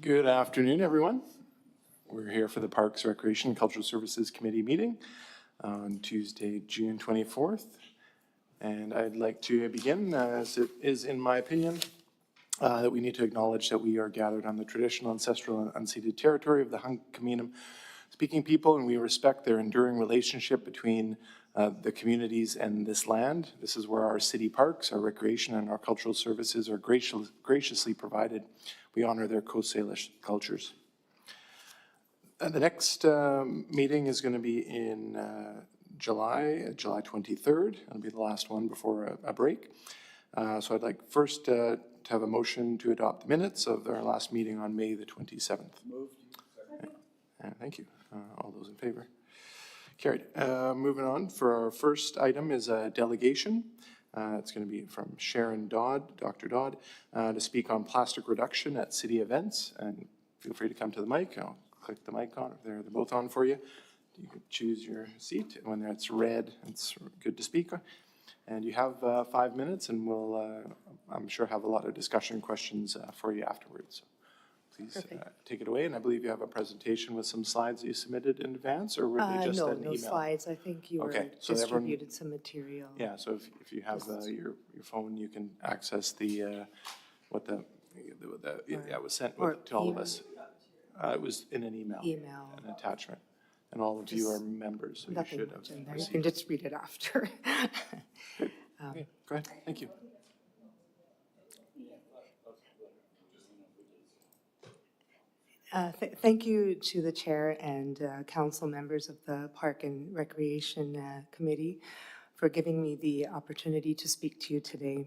Good afternoon, everyone. We're here for the Parks, Recreation, and Cultural Services Committee meeting on Tuesday, June 24th. And I'd like to begin, as it is in my opinion, that we need to acknowledge that we are gathered on the traditional, ancestral, and unceded territory of the Hunkaminam speaking people, and we respect their enduring relationship between the communities and this land. This is where our city parks, our recreation, and our cultural services are graciously provided. We honor their Coast Salish cultures. The next meeting is going to be in July 23rd. It'll be the last one before a break. So I'd like first to have a motion to adopt the minutes of our last meeting on May the 27th. Moved. Thank you. All those in favor? Carried. Moving on, for our first item is a delegation. It's going to be from Sharon Dodd, Dr. Dodd, to speak on plastic reduction at city events. And feel free to come to the mic. I'll click the mic on. They're both on for you. You can choose your seat. When it's red, it's good to speak. And you have 5 minutes, and we'll, I'm sure, have a lot of discussion questions for you afterwards. So please take it away. And I believe you have a presentation with some slides that you submitted in advance, or were they just an email? No slides. I think you so distributed some material. Yeah, so if you have your phone, you can access the, what the it was sent to all of us. It was in an email. An attachment. And all of you are members, so you should have in there. You can just read it after. Okay, go ahead. Thank you. Thank you to the chair and council members of the Park and Recreation Committee for giving me the opportunity to speak to you today.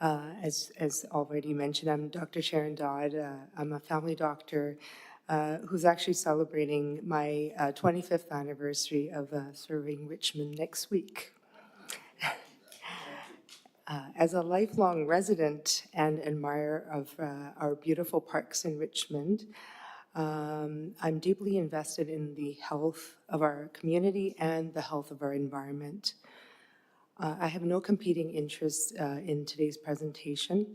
As already mentioned, I'm Dr. Sharon Dodd. I'm a family doctor who's actually celebrating my 25th anniversary of serving Richmond next week. As a lifelong resident and admirer of our beautiful parks in Richmond, I'm deeply invested in the health of our community and the health of our environment. I have no competing interests in today's presentation.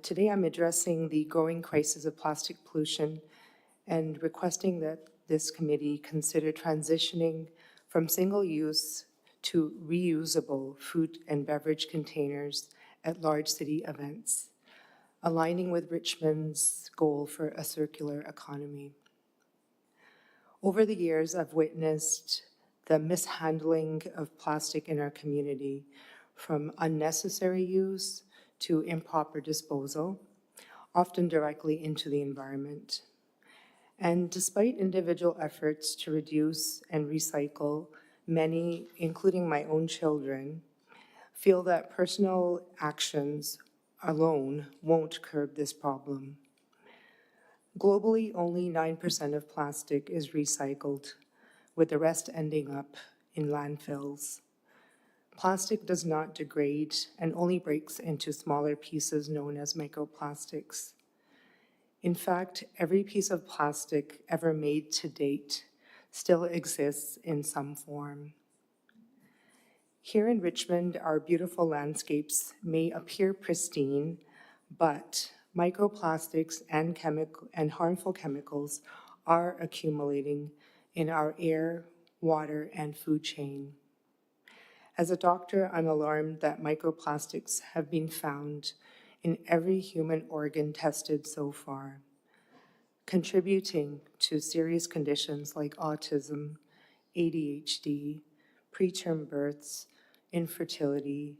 Today I'm addressing the growing crisis of plastic pollution and requesting that this committee consider transitioning from single-use to reusable food and beverage containers at large city events, aligning with Richmond's goal for a circular economy. Over the years, I've witnessed the mishandling of plastic in our community, from unnecessary use to improper disposal, often directly into the environment. And despite individual efforts to reduce and recycle, many, including my own children, feel that personal actions alone won't curb this problem. Globally, only 9% of plastic is recycled, with the rest ending up in landfills. Plastic does not degrade and only breaks into smaller pieces known as microplastics. In fact, every piece of plastic ever made to date still exists in some form. Here in Richmond, our beautiful landscapes may appear pristine, but microplastics and harmful chemicals are accumulating in our air, water, and food chain. As a doctor, I'm alarmed that microplastics have been found in every human organ tested so far, contributing to serious conditions like autism, ADHD, preterm births, infertility,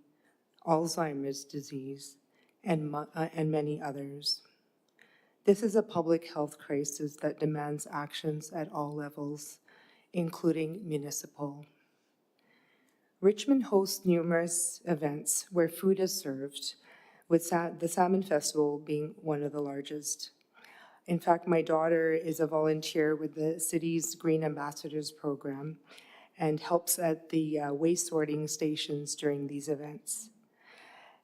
Alzheimer's disease, and many others. This is a public health crisis that demands actions at all levels, including municipal. Richmond hosts numerous events where food is served, with the Salmon Festival being one of the largest. In fact, my daughter is a volunteer with the city's Green Ambassadors program and helps at the waste sorting stations during these events.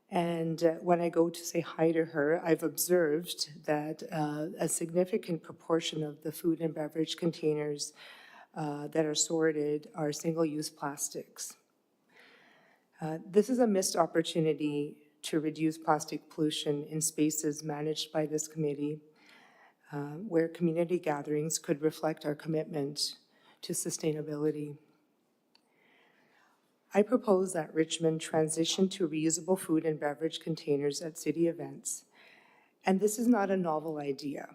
And when I go to say hi to her, I've observed that a significant proportion of the food and beverage containers that are sorted are single-use plastics. This is a missed opportunity to reduce plastic pollution in spaces managed by this committee, where community gatherings could reflect our commitment to sustainability. I propose that Richmond transition to reusable food and beverage containers at city events. And this is not a novel idea.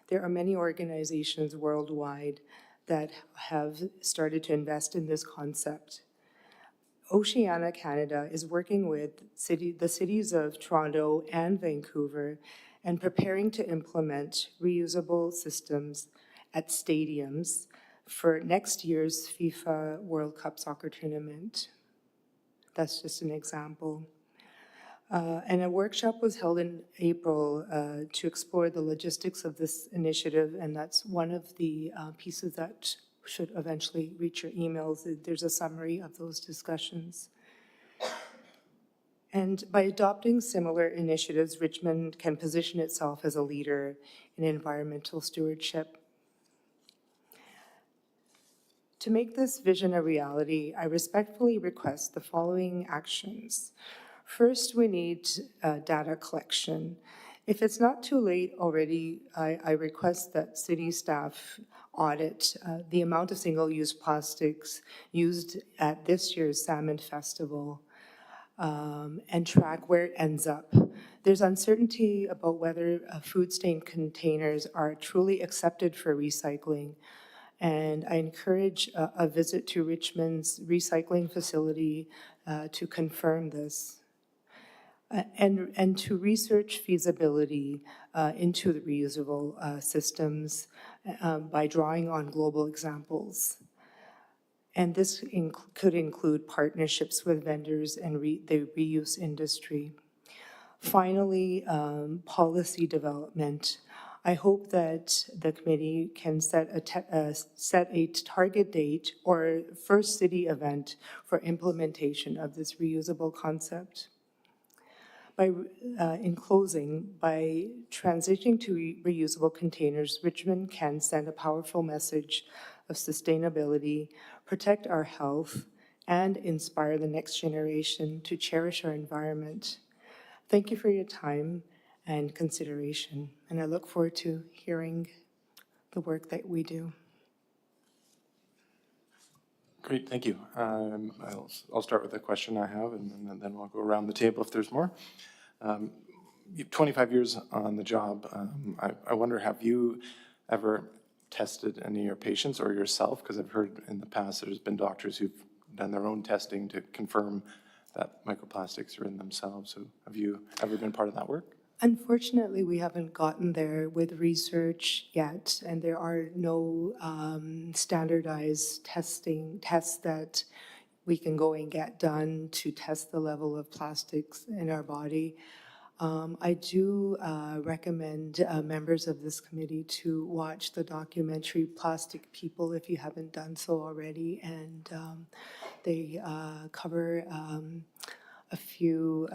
There are many organizations worldwide that have started to invest in this concept. Oceana Canada is working with the cities of Toronto and Vancouver and preparing to implement reusable systems at stadiums for next year's FIFA World Cup soccer tournament. That's just an example. And a workshop was held in April to explore the logistics of this initiative, and that's one of the pieces that should eventually reach your emails. There's a summary of those discussions. And by adopting similar initiatives, Richmond can position itself as a leader in environmental stewardship. To make this vision a reality, I respectfully request the following actions. First, we need data collection. If it's not too late already, I request that city staff audit the amount of single-use plastics used at this year's Salmon Festival and track where it ends up. There's uncertainty about whether food stain containers are truly accepted for recycling. And I encourage a visit to Richmond's recycling facility to confirm this. And to research feasibility into the reusable systems by drawing on global examples. And this could include partnerships with vendors and the reuse industry. Finally, policy development. I hope that the committee can set a target date or first city event for implementation of this reusable concept. In closing, by transitioning to reusable containers, Richmond can send a powerful message of sustainability, protect our health, and inspire the next generation to cherish our environment. Thank you for your time and consideration, and I look forward to hearing the work that we do. Great, thank you. I'll start with a question I have, and then we'll go around the table if there's more. You have 25 years on the job. I wonder, have you ever tested any of your patients or yourself? Because I've heard in the past there's been doctors who've done their own testing to confirm that microplastics are in themselves. So have you ever been part of that work? Unfortunately, we haven't gotten there with research yet, and there are no standardized tests that we can go and get done to test the level of plastics in our body. I do recommend members of this committee to watch the documentary Plastic People if you haven't done so already, and they cover a few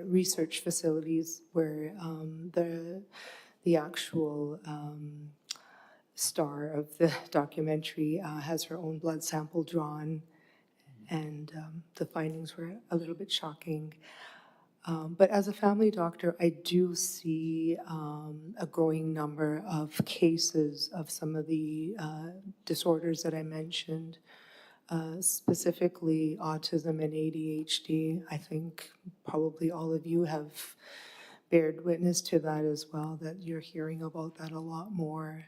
research facilities where the actual star of the documentary has her own blood sample drawn, and the findings were a little bit shocking. But as a family doctor, I do see a growing number of cases of some of the disorders that I mentioned, specifically autism and ADHD. I think probably all of you have bared witness to that as well, that you're hearing about that a lot more.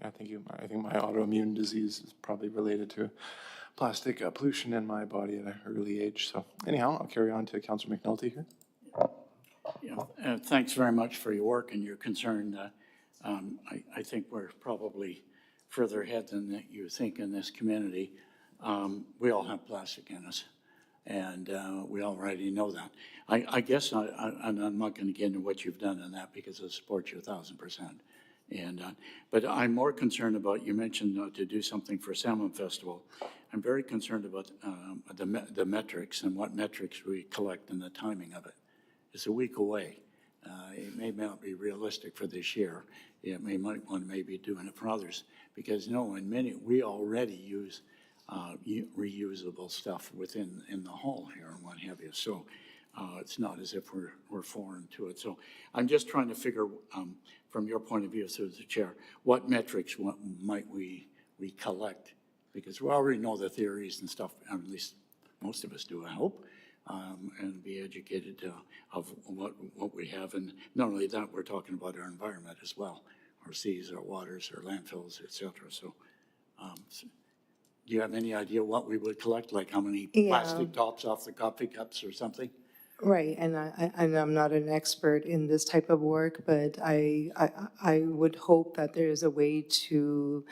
I think my autoimmune disease is probably related to plastic pollution in my body at an early age. So anyhow, I'll carry on to Councillor McNulty here. Yeah, thanks very much for your work and your concern. I think we're probably further ahead than you think in this community. We all have plastic in us, and we already know that. I guess, and I'm not going to get into what you've done on that because I support you 1,000%. And but I'm more concerned about, you mentioned to do something for Salmon Festival. I'm very concerned about the metrics and what metrics we collect and the timing of it. It's a week away. It may not be realistic for this year. Might want to maybe doing it for others, because we already use reusable stuff in the hall here and what have you. So It's not as if we're foreign to it. So I'm just trying to figure, from your point of view through the chair, what metrics might we collect? Because we already know the theories and stuff, at least most of us do, I hope, and be educated of what we have. And not only that, we're talking about our environment as well, our seas, our waters, our landfills, et cetera. So, do you have any idea what we would collect, like how many plastic tops off the coffee cups or something? Right, and I'm not an expert in this type of work, but I would hope that there is a way to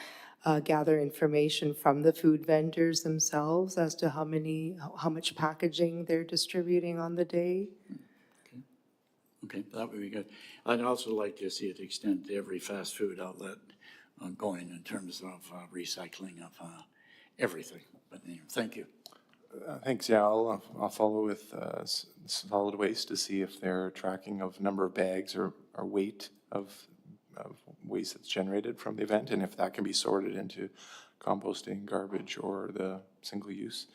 gather information from the food vendors themselves as to how much packaging they're distributing on the day. Okay, that would be good. I'd also like to see it extend to every fast food outlet going in terms of recycling of everything. But anyway, thank you. Thanks, yeah, I'll follow with solid waste to see if they're tracking of number of bags or weight of waste that's generated from the event, and if that can be sorted into composting, garbage, or the single use.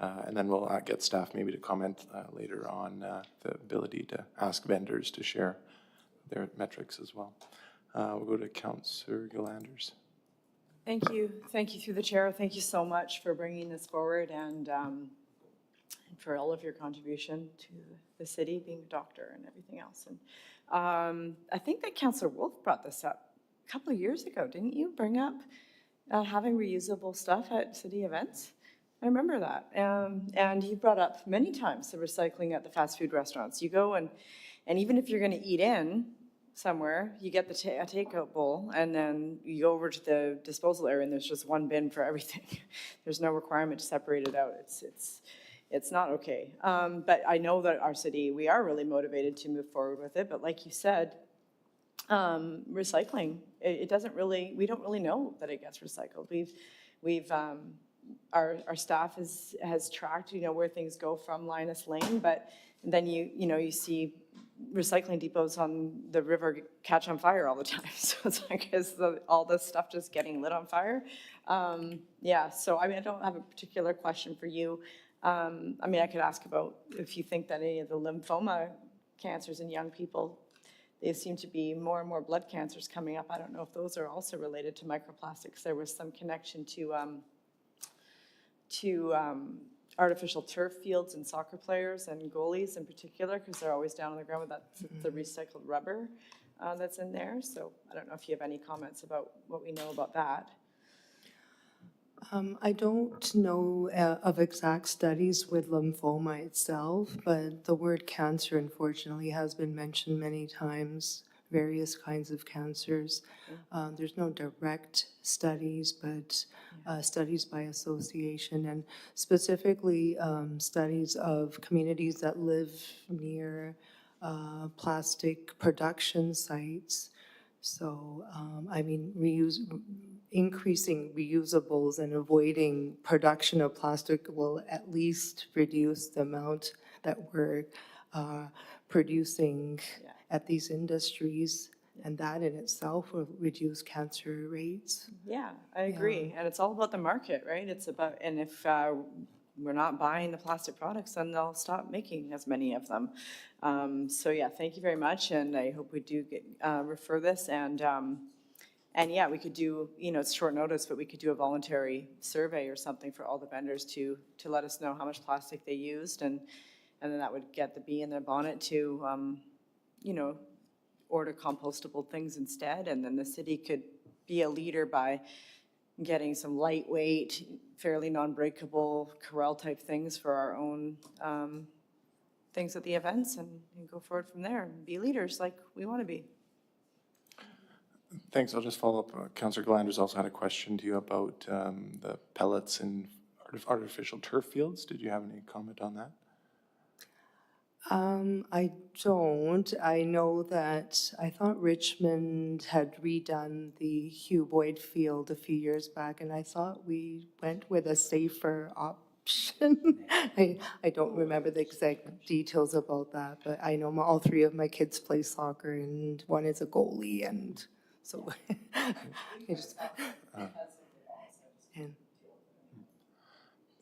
And then we'll get staff maybe to comment later on the ability to ask vendors to share their metrics as well. We'll go to Councillor Gillanders. Thank you. Thank you through the chair. Thank you so much for bringing this forward and for all of your contribution to the city, being a doctor and everything else. And I think that Councillor Wolf brought this up a couple of years ago, didn't you? Bring up having reusable stuff at city events? I remember that. And you brought up many times the recycling at the fast food restaurants. You go and even if you're going to eat in somewhere, you get the a takeout bowl, and then you go over to the disposal area, and there's just one bin for everything. There's no requirement to separate it out. It's not okay. But I know that our city, we are really motivated to move forward with it. But like you said, recycling, it doesn't really, we don't really know that it gets recycled. We've our staff has tracked, where things go from Linus Lane, but then you see recycling depots on the river catch on fire all the time. So it's like, is all this stuff just getting lit on fire? Yeah, so I mean, I don't have a particular question for you. I mean, I could ask about if you think that any of the lymphoma cancers in young people, there seem to be more and more blood cancers coming up. I don't know if those are also related to microplastics. There was some connection to artificial turf fields and soccer players and goalies in particular, because they're always down on the ground with that the recycled rubber that's in there. So I don't know if you have any comments about what we know about that. I don't know of exact studies with lymphoma itself, but the word cancer unfortunately has been mentioned many times, various kinds of cancers. There's no direct studies, but studies by association, and specifically studies of communities that live near plastic production sites. So, I mean, increasing reusables and avoiding production of plastic will at least reduce the amount that we're producing at these industries, and that in itself will reduce cancer rates. Yeah, I agree. And it's all about the market, right? It's about, and if we're not buying the plastic products, then they'll stop making as many of them. So yeah, thank you very much, and I hope we do get refer this, and yeah, we could do, it's short notice, but we could do a voluntary survey or something for all the vendors to let us know how much plastic they used, and then that would get the bee in their bonnet to, order compostable things instead, and then the city could be a leader by getting some lightweight, fairly non-breakable Corel type things for our own things at the events, and go forward from there and be leaders like we want to be. Thanks. I'll just follow up. Councillor Glanders also had a question to you about the pellets in artificial turf fields. Did you have any comment on that? I don't. I know that I thought Richmond had redone the Hugh Boyd Field a few years back, and I thought we went with a safer option. I don't remember the exact details about that, but I know all three of my kids play soccer, and one is a goalie, and so I just. And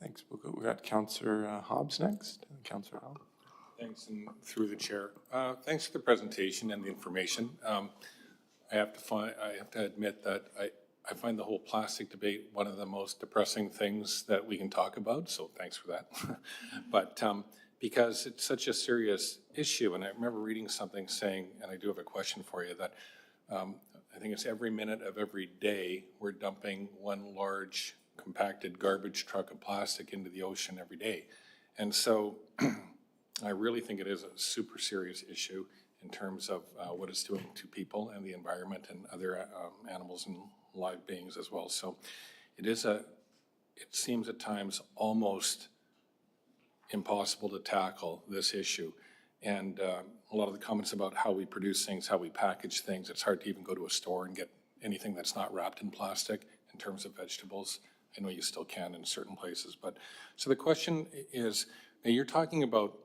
Thanks. We got Councillor Hobbs next. Councillor Hobbs. Thanks, and through the chair. Thanks for the presentation and the information. I have to admit that I find the whole plastic debate one of the most depressing things that we can talk about, so thanks for that. But because it's such a serious issue, and I remember reading something saying, and I do have a question for you, that I think it's every minute of every day, we're dumping one large compacted garbage truck of plastic into the ocean every day. And so I really think it is a super serious issue in terms of what it's doing to people and the environment and other animals and live beings as well. So it seems at times almost impossible to tackle this issue. And a lot of the comments about how we produce things, how we package things, it's hard to even go to a store and get anything that's not wrapped in plastic in terms of vegetables. I know you still can in certain places, but so the question is, now you're talking about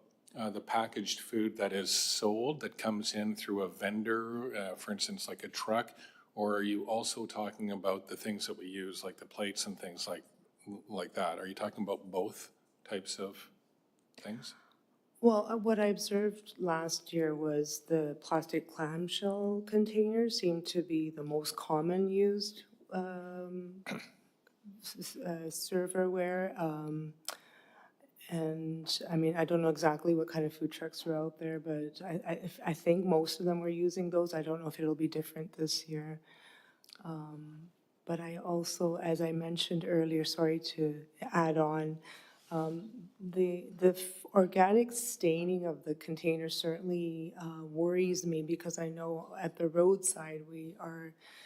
the packaged food that is sold, that comes in through a vendor, for instance, like a truck, or are you also talking about the things that we use, like the plates and things like that? Are you talking about both types of things? Well, what I observed last year was the plastic clamshell containers seemed to be the most common used serverware. And I mean, I don't know exactly what kind of food trucks were out there, but I think most of them were using those. I don't know if it'll be different this year. But I also, as I mentioned earlier, sorry to add on, the organic staining of the container certainly worries me, because I know at the roadside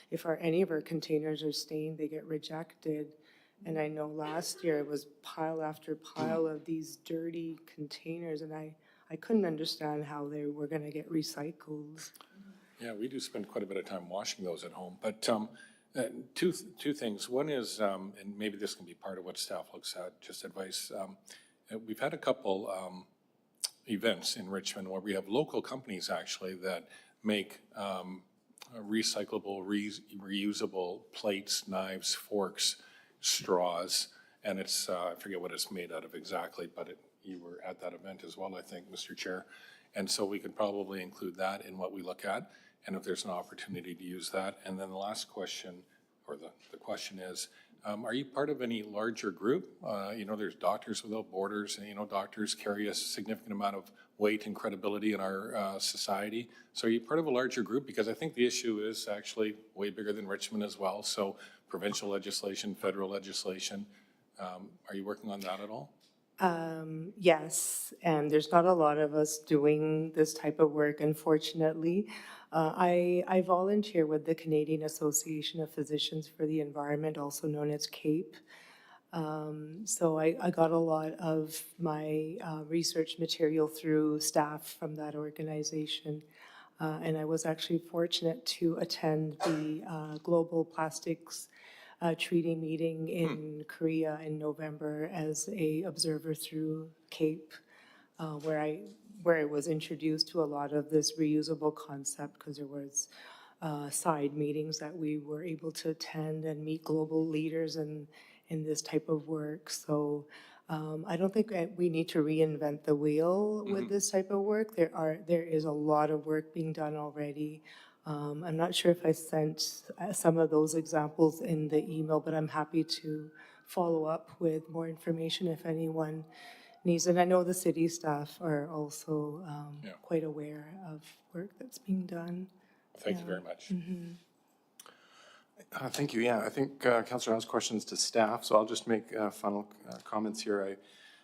if any of our containers are stained, they get rejected. And I know last year it was pile after pile of these dirty containers, and I couldn't understand how they were going to get recycled. Yeah, we do spend quite a bit of time washing those at home, but two things. One is, and maybe this can be part of what staff looks at, just advice. We've had a couple events in Richmond where we have local companies actually that make recyclable, reusable plates, knives, forks, straws, and it's, I forget what it's made out of exactly, but you were at that event as well, I think, Mr. Chair. And so we could probably include that in what we look at, and if there's an opportunity to use that. And then the last question, or the question is, are you part of any larger group? You know, there's Doctors Without Borders, and you know, doctors carry a significant amount of weight and credibility in our society. So are you part of a larger group? Because I think the issue is actually way bigger than Richmond as well. So provincial legislation, federal legislation, are you working on that at all? Yes, and there's not a lot of us doing this type of work, unfortunately. I volunteer with the Canadian Association of Physicians for the Environment, also known as CAPE. So I got a lot of my research material through staff from that organization. And I was actually fortunate to attend the Global Plastics Treaty meeting in Korea in November as a observer through CAPE, where I was introduced to a lot of this reusable concept, because there was side meetings that we were able to attend and meet global leaders in this type of work. So I don't think we need to reinvent the wheel with this type of work. There is a lot of work being done already. I'm not sure if I sent some of those examples in the email, but I'm happy to follow up with more information if anyone needs. And I know the city staff are also quite aware of work that's being done. Thank you very much. Thank you. Yeah, I think Councillor has questions to staff, so I'll just make final comments here.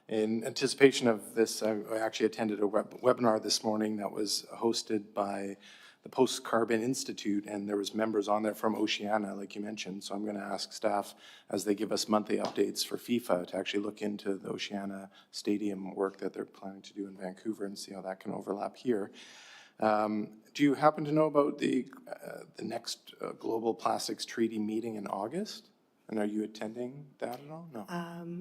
In anticipation of this, I actually attended a webinar this morning that was hosted by the Post-Carbon Institute, and there was members on there from Oceania, like you mentioned. So I'm going to ask staff, as they give us monthly updates for FIFA, to actually look into the Oceania Stadium work that they're planning to do in Vancouver and see how that can overlap here. Do you happen to know about the next Global Plastics Treaty meeting in August? And are you attending that at all? No.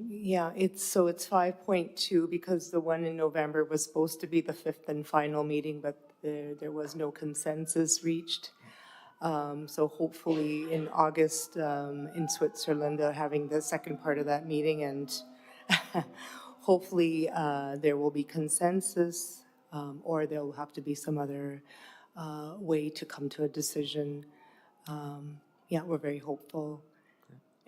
Yeah, it's 5.2, because the one in November was supposed to be the fifth and final meeting, but there was no consensus reached. So hopefully in August in Switzerland, they're having the second part of that meeting, and hopefully there will be consensus or there'll have to be some other way to come to a decision. Yeah, we're very hopeful.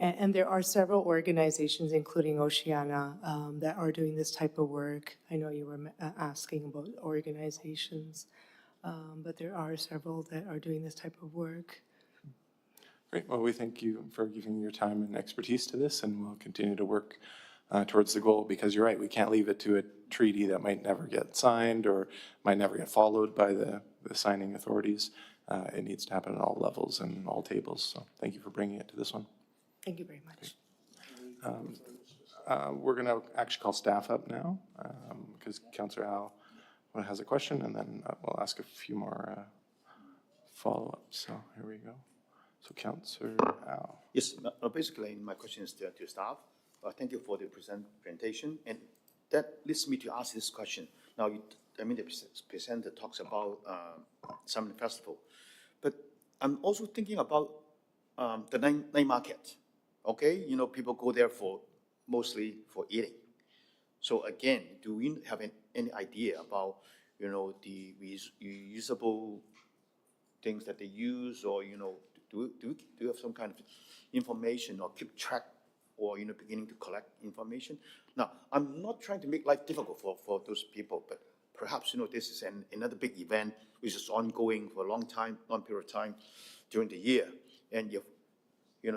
And there are several organizations, including Oceana, that are doing this type of work. I know you were asking about organizations, but there are several that are doing this type of work. Great. Well, we thank you for giving your time and expertise to this, and we'll continue to work towards the goal, because you're right, we can't leave it to a treaty that might never get signed or might never get followed by the signing authorities. It needs to happen at all levels and all tables. So thank you for bringing it to this one. Thank you very much. We're going to actually call staff up now because Councillor Al has a question, and then we'll ask a few more follow-ups. So here we go. So Councillor Al. Yes, basically, my question is to staff. Thank you for the presentation, and that leads me to ask this question. Now, the presenter talks about Salmon Festival, but I'm also thinking about the night market. Okay, people go there mostly for eating. So again, do we have any idea about the reusable things that they use, or do you have some kind of information or keep track, or beginning to collect information? Now, I'm not trying to make life difficult for those people, but perhaps this is another big event which is ongoing for a long period of time during the year, and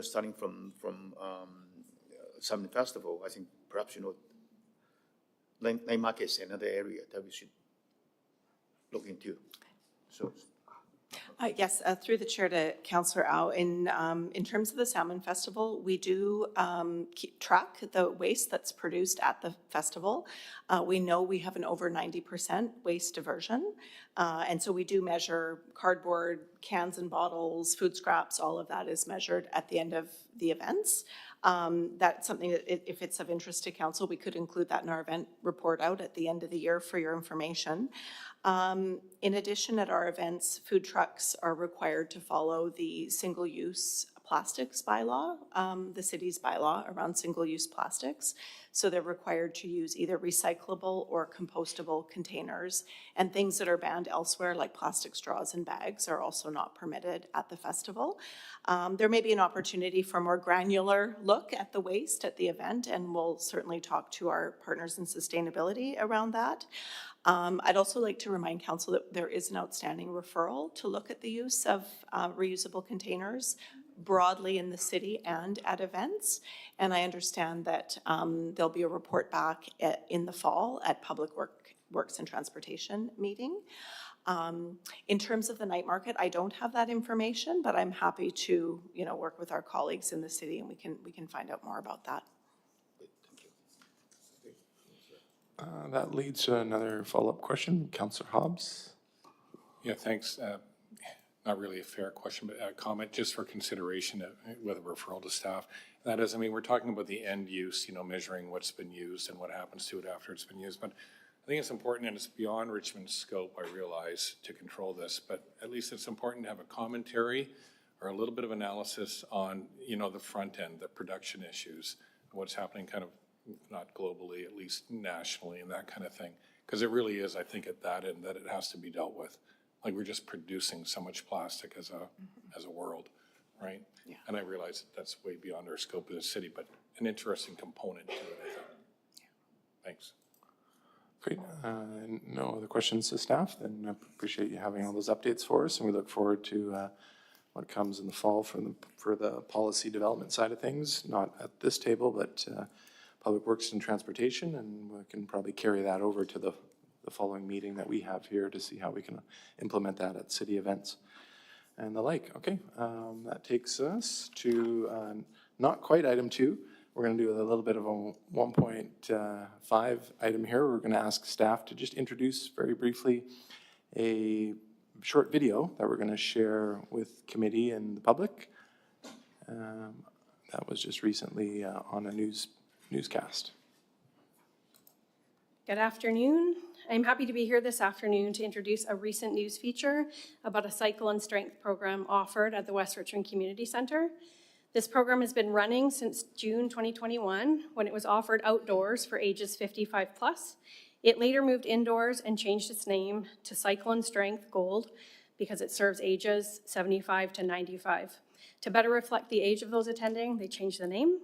starting from Salmon Festival, I think perhaps night market is another area that we should look into. So. Yes, through the chair to Councillor Au, in terms of the Salmon Festival, we do keep track the waste that's produced at the festival. We know we have an over 90% waste diversion, and so we do measure cardboard, cans and bottles, food scraps, all of that is measured at the end of the events. That's something that, if it's of interest to council, we could include that in our event report out at the end of the year for your information. In addition, at our events, food trucks are required to follow the single-use plastics bylaw, the city's bylaw around single-use plastics. So they're required to use either recyclable or compostable containers, and things that are banned elsewhere, like plastic straws and bags, are also not permitted at the festival. There may be an opportunity for a more granular look at the waste at the event, and we'll certainly talk to our partners in sustainability around that. I'd also like to remind council that there is an outstanding referral to look at the use of reusable containers broadly in the city and at events. And I understand that there'll be a report back in the fall at Public Works and Transportation meeting. In terms of the night market, I don't have that information, but I'm happy to work with our colleagues in the city, and we can find out more about that. That leads to another follow-up question. Councillor Hobbs. Yeah, thanks. Not really a fair question, but a comment just for consideration with a referral to staff. That is, we're talking about the end use, measuring what's been used and what happens to it after it's been used. But I think it's important, and it's beyond Richmond's scope, I realize, to control this, but at least it's important to have a commentary or a little bit of analysis on, the front end, the production issues, what's happening kind of not globally, at least nationally, and that kind of thing. Because it really is, I think, at that end that it has to be dealt with. Like, we're just producing so much plastic as a world, right? Yeah. And I realize that's way beyond our scope as a city, but an interesting component to it, I think. Yeah. Thanks. Great. No other questions to staff? Then I appreciate you having all those updates for us, and we look forward to what comes in the fall for the policy development side of things, not at this table, but Public Works and Transportation, and we can probably carry that over to the following meeting that we have here to see how we can implement that at city events and the like. Okay, that takes us to not quite item 2. We're going to do a little bit of a 1.5 item here. We're going to ask staff to just introduce very briefly a short video that we're going to share with committee and the public. That was just recently on a newscast. Good afternoon. I'm happy to be here this afternoon to introduce a recent news feature about a cycle and strength program offered at the West Richmond Community Centre. This program has been running since June 2021, when it was offered outdoors for ages 55 plus. It later moved indoors and changed its name to Cycle & Strength Gold because it serves ages 75 to 95. To better reflect the age of those attending, they changed the name.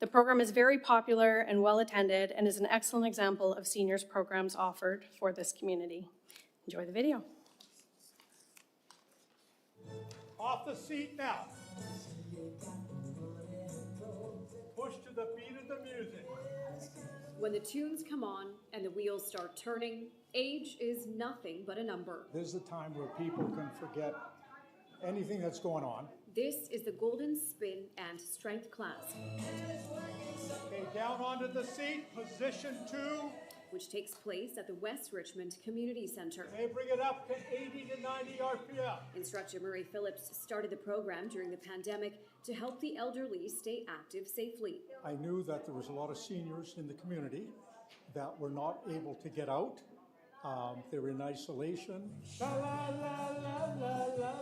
The program is very popular and well-attended and is an excellent example of seniors programs offered for this community. Enjoy the video. Off the seat now. Push to the beat of the music. When the tunes come on and the wheels start turning, age is nothing but a number. This is the time where people can forget anything that's going on. This is the Golden Spin and Strength class, Okay, down onto the seat, position 2. which takes place at the West Richmond Community Center. Okay, bring it up to 80 to 90 RPM. Instructor Murray Phillips started the program during the pandemic to help the elderly stay active safely. I knew that there was a lot of seniors in the community that were not able to get out. They were in isolation. La, la, la, la, la, la,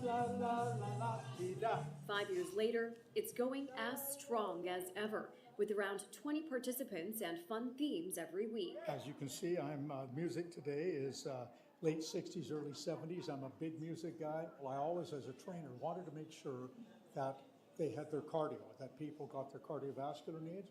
la, la, la, la. 5 years later, it's going as strong as ever, with around 20 participants and fun themes every week. As you can see, I'm music today is late 60s, early 70s. I'm a big music guy. Well, I always, as a trainer, wanted to make sure that they had their cardio, that people got their cardiovascular needs,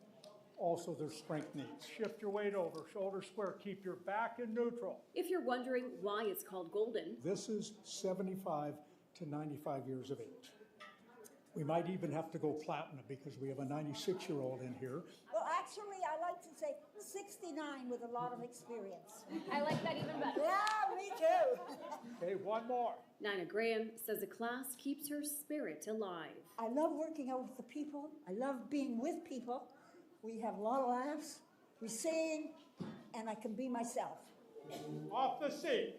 also their strength needs. Shift your weight over, shoulder square, keep your back in neutral. If you're wondering why it's called Golden, This is 75 to 95 years of age. We might even have to go platinum because we have a 96-year-old in here. Well, actually, I like to say 69 with a lot of experience. I like that even better. Yeah, me too. Okay, one more. Nina Graham says the class keeps her spirit alive. I love working out with the people. I love being with people. We have a lot of laughs. We sing, and I can be myself. Off the seat.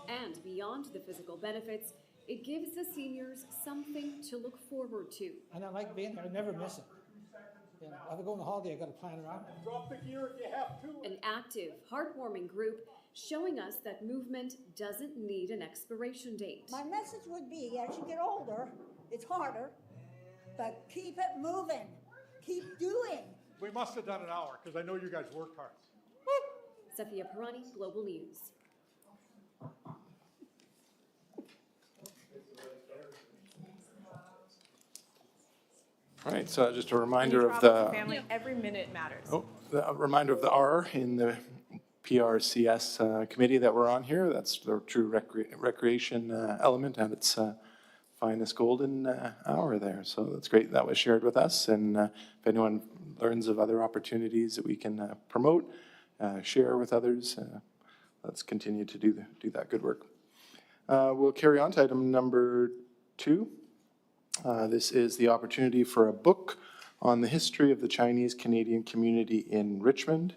And beyond the physical benefits, it gives the seniors something to look forward to. And I like being there, I never miss it. You know, if I go on a holiday, I got to plan around it. Drop the gear if you have to. An active, heartwarming group showing us that movement doesn't need an expiration date. My message would be, as you get older, it's harder, but keep it moving. Keep doing. We must have done an hour because I know you guys worked hard. Safia Parani, Global News. All right, so just a reminder You of travel with the, family, every minute matters. a reminder of the R in the PRCS committee that we're on here. That's the true recreation element and its finest golden hour there. So that's great that was shared with us. And if anyone learns of other opportunities that we can promote, share with others, let's continue to do that good work. We'll carry on to item number 2. This is the opportunity for a book on the history of the Chinese Canadian community in Richmond.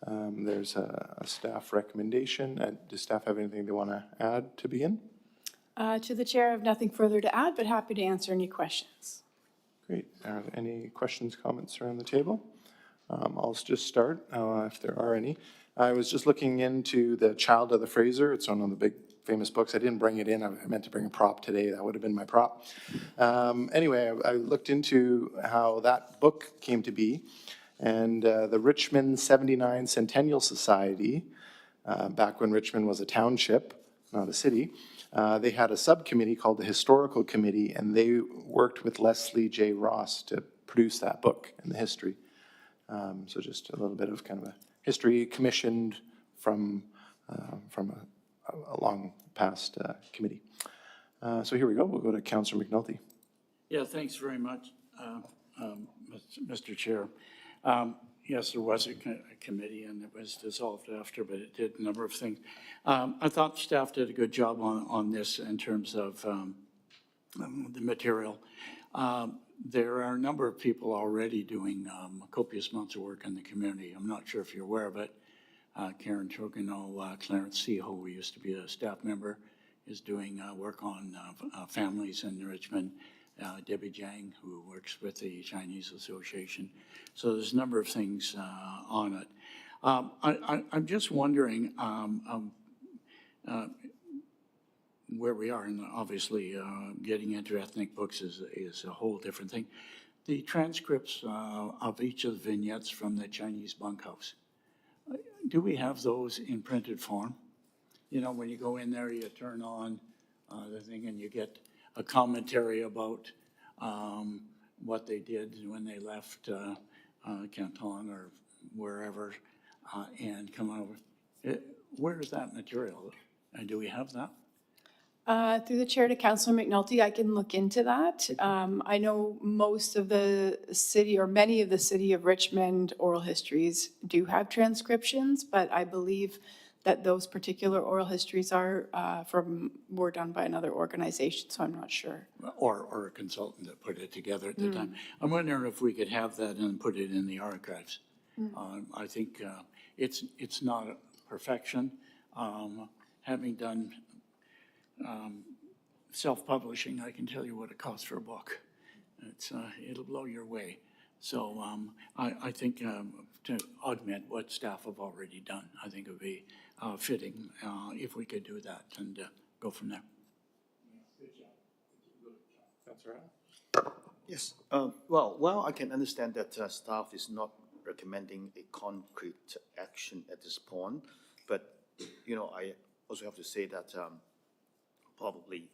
There's a staff recommendation. Does staff have anything they want to add to begin? To the chair, I have nothing further to add, but happy to answer any questions. Great. Are there any questions, comments around the table? I'll just start, if there are any. I was just looking into The Child of the Fraser. It's one of the big famous books. I didn't bring it in. I meant to bring a prop today. That would have been my prop. Anyway, I looked into how that book came to be. And the Richmond 79 Centennial Society, back when Richmond was a township, not a city, they had a subcommittee called the Historical Committee, and they worked with Leslie J. Ross to produce that book and the history. So just a little bit of kind of a history commissioned from a long past committee. So here we go. We'll go to Councillor McNulty. Yeah, thanks very much, Mr. Chair. Yes, there was a committee and it was dissolved after, but it did a number of things. I thought staff did a good job on this in terms of the material. There are a number of people already doing copious amounts of work in the community. I'm not sure if you're aware of it. Karen Trogano, Clarence Seho, who used to be a staff member, is doing work on families in Richmond. Debbie Jiang, who works with the Chinese Association. So there's a number of things on it. I'm just wondering where we are, and obviously getting into ethnic books is a whole different thing. The transcripts of each of the vignettes from the Chinese bunkhouse. Do we have those in printed form? You know, when you go in there, you turn on the thing and you get a commentary about what they did when they left Canton or wherever and come over. Where is that material? And do we have that? Through the chair to Councillor McNulty, I can look into that. I know most of the city, or many of the City of Richmond oral histories do have transcriptions, but I believe that those particular oral histories were done by another organization, so I'm not sure. Or a consultant that put it together at the time. I'm wondering if we could have that and put it in the archives. I think it's not perfection. Having done self-publishing, I can tell you what it costs for a book. It'll blow your way. So I think to augment what staff have already done, I think it would be fitting if we could do that and go from there. Councillor Yes. Well, I can understand that staff is not recommending a concrete action at this point, but, you know, I also have to say that probably,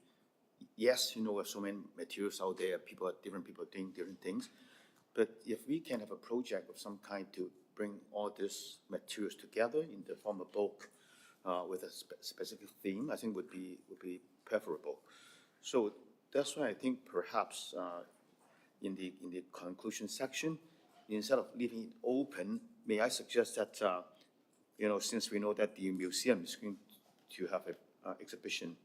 yes, you know, there's so many materials out there, different people doing different things, but if we can have a project of some kind to bring all these materials together in the form of book with a specific theme, I think would be preferable. So that's why I think perhaps in the conclusion section, instead of leaving it open, may I suggest that, you know, since we know that the museum is going to have an exhibition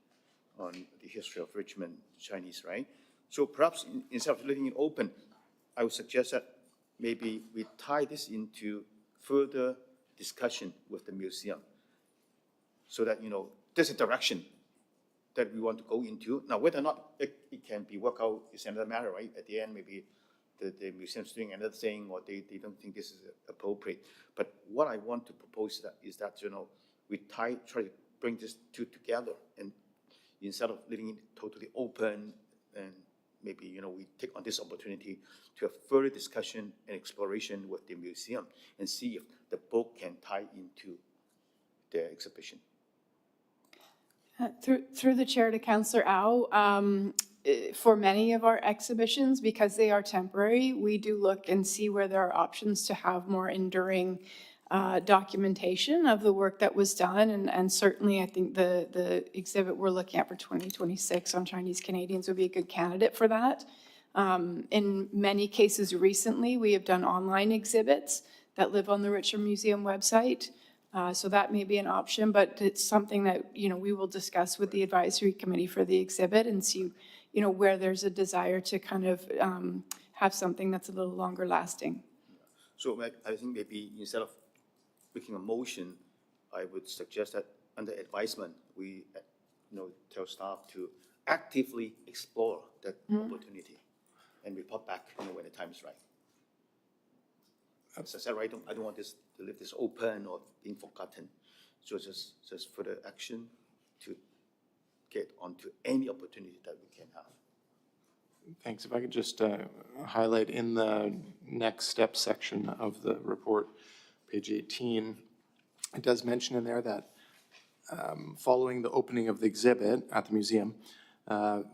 on the history of Richmond Chinese, right? So perhaps instead of leaving it open, I would suggest that maybe we tie this into further discussion with the museum so that, you know, there's a direction that we want to go into. Now, whether or not it can be worked out is another matter, right? At the end, maybe the museum's doing another thing or they don't think this is appropriate. But what I want to propose is that, you know, we try to bring these two together and instead of leaving it totally open and maybe, you know, we take on this opportunity to have further discussion and exploration with the museum and see if the book can tie into the exhibition. Through the chair to Councillor Au, for many of our exhibitions, because they are temporary, we do look and see where there are options to have more enduring documentation of the work that was done. And certainly I think the exhibit we're looking at for 2026 on Chinese Canadians would be a good candidate for that. In many cases recently, we have done online exhibits that live on the Richmond Museum website. So that may be an option, but it's something that, you know, we will discuss with the advisory committee for the exhibit and see, you know, where there's a desire to kind of have something that's a little longer lasting. So I think maybe instead of making a motion, I would suggest that under advisement, we, you know, tell staff to actively explore that opportunity and report back, you know, when the time is right. As I said, right, I don't want this to leave this open or being forgotten. So just further action to get onto any opportunity that we can have. Thanks. If I could just highlight in the next step section of the report, page 18, it does mention in there that following the opening of the exhibit at the museum,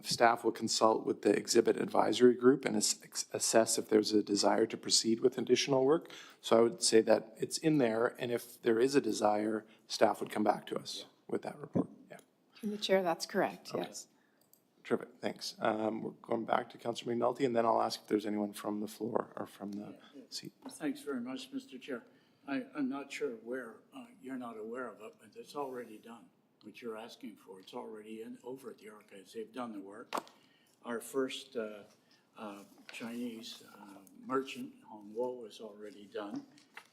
staff will consult with the exhibit advisory group and assess if there's a desire to proceed with additional work. So I would say that it's in there, and if there is a desire, staff would come back to us with that report. Yeah. Through the chair, that's correct, Okay. yes. Terrific, thanks. We're going back to Councillor McNulty, and then I'll ask if there's anyone from the floor or from the seat. Thanks very much, Mr. Chair. I'm not sure where you're not aware of it, but it's already done. What you're asking for, it's already over at the archives. They've done the work. Our first Chinese merchant, Hong Wo, is already done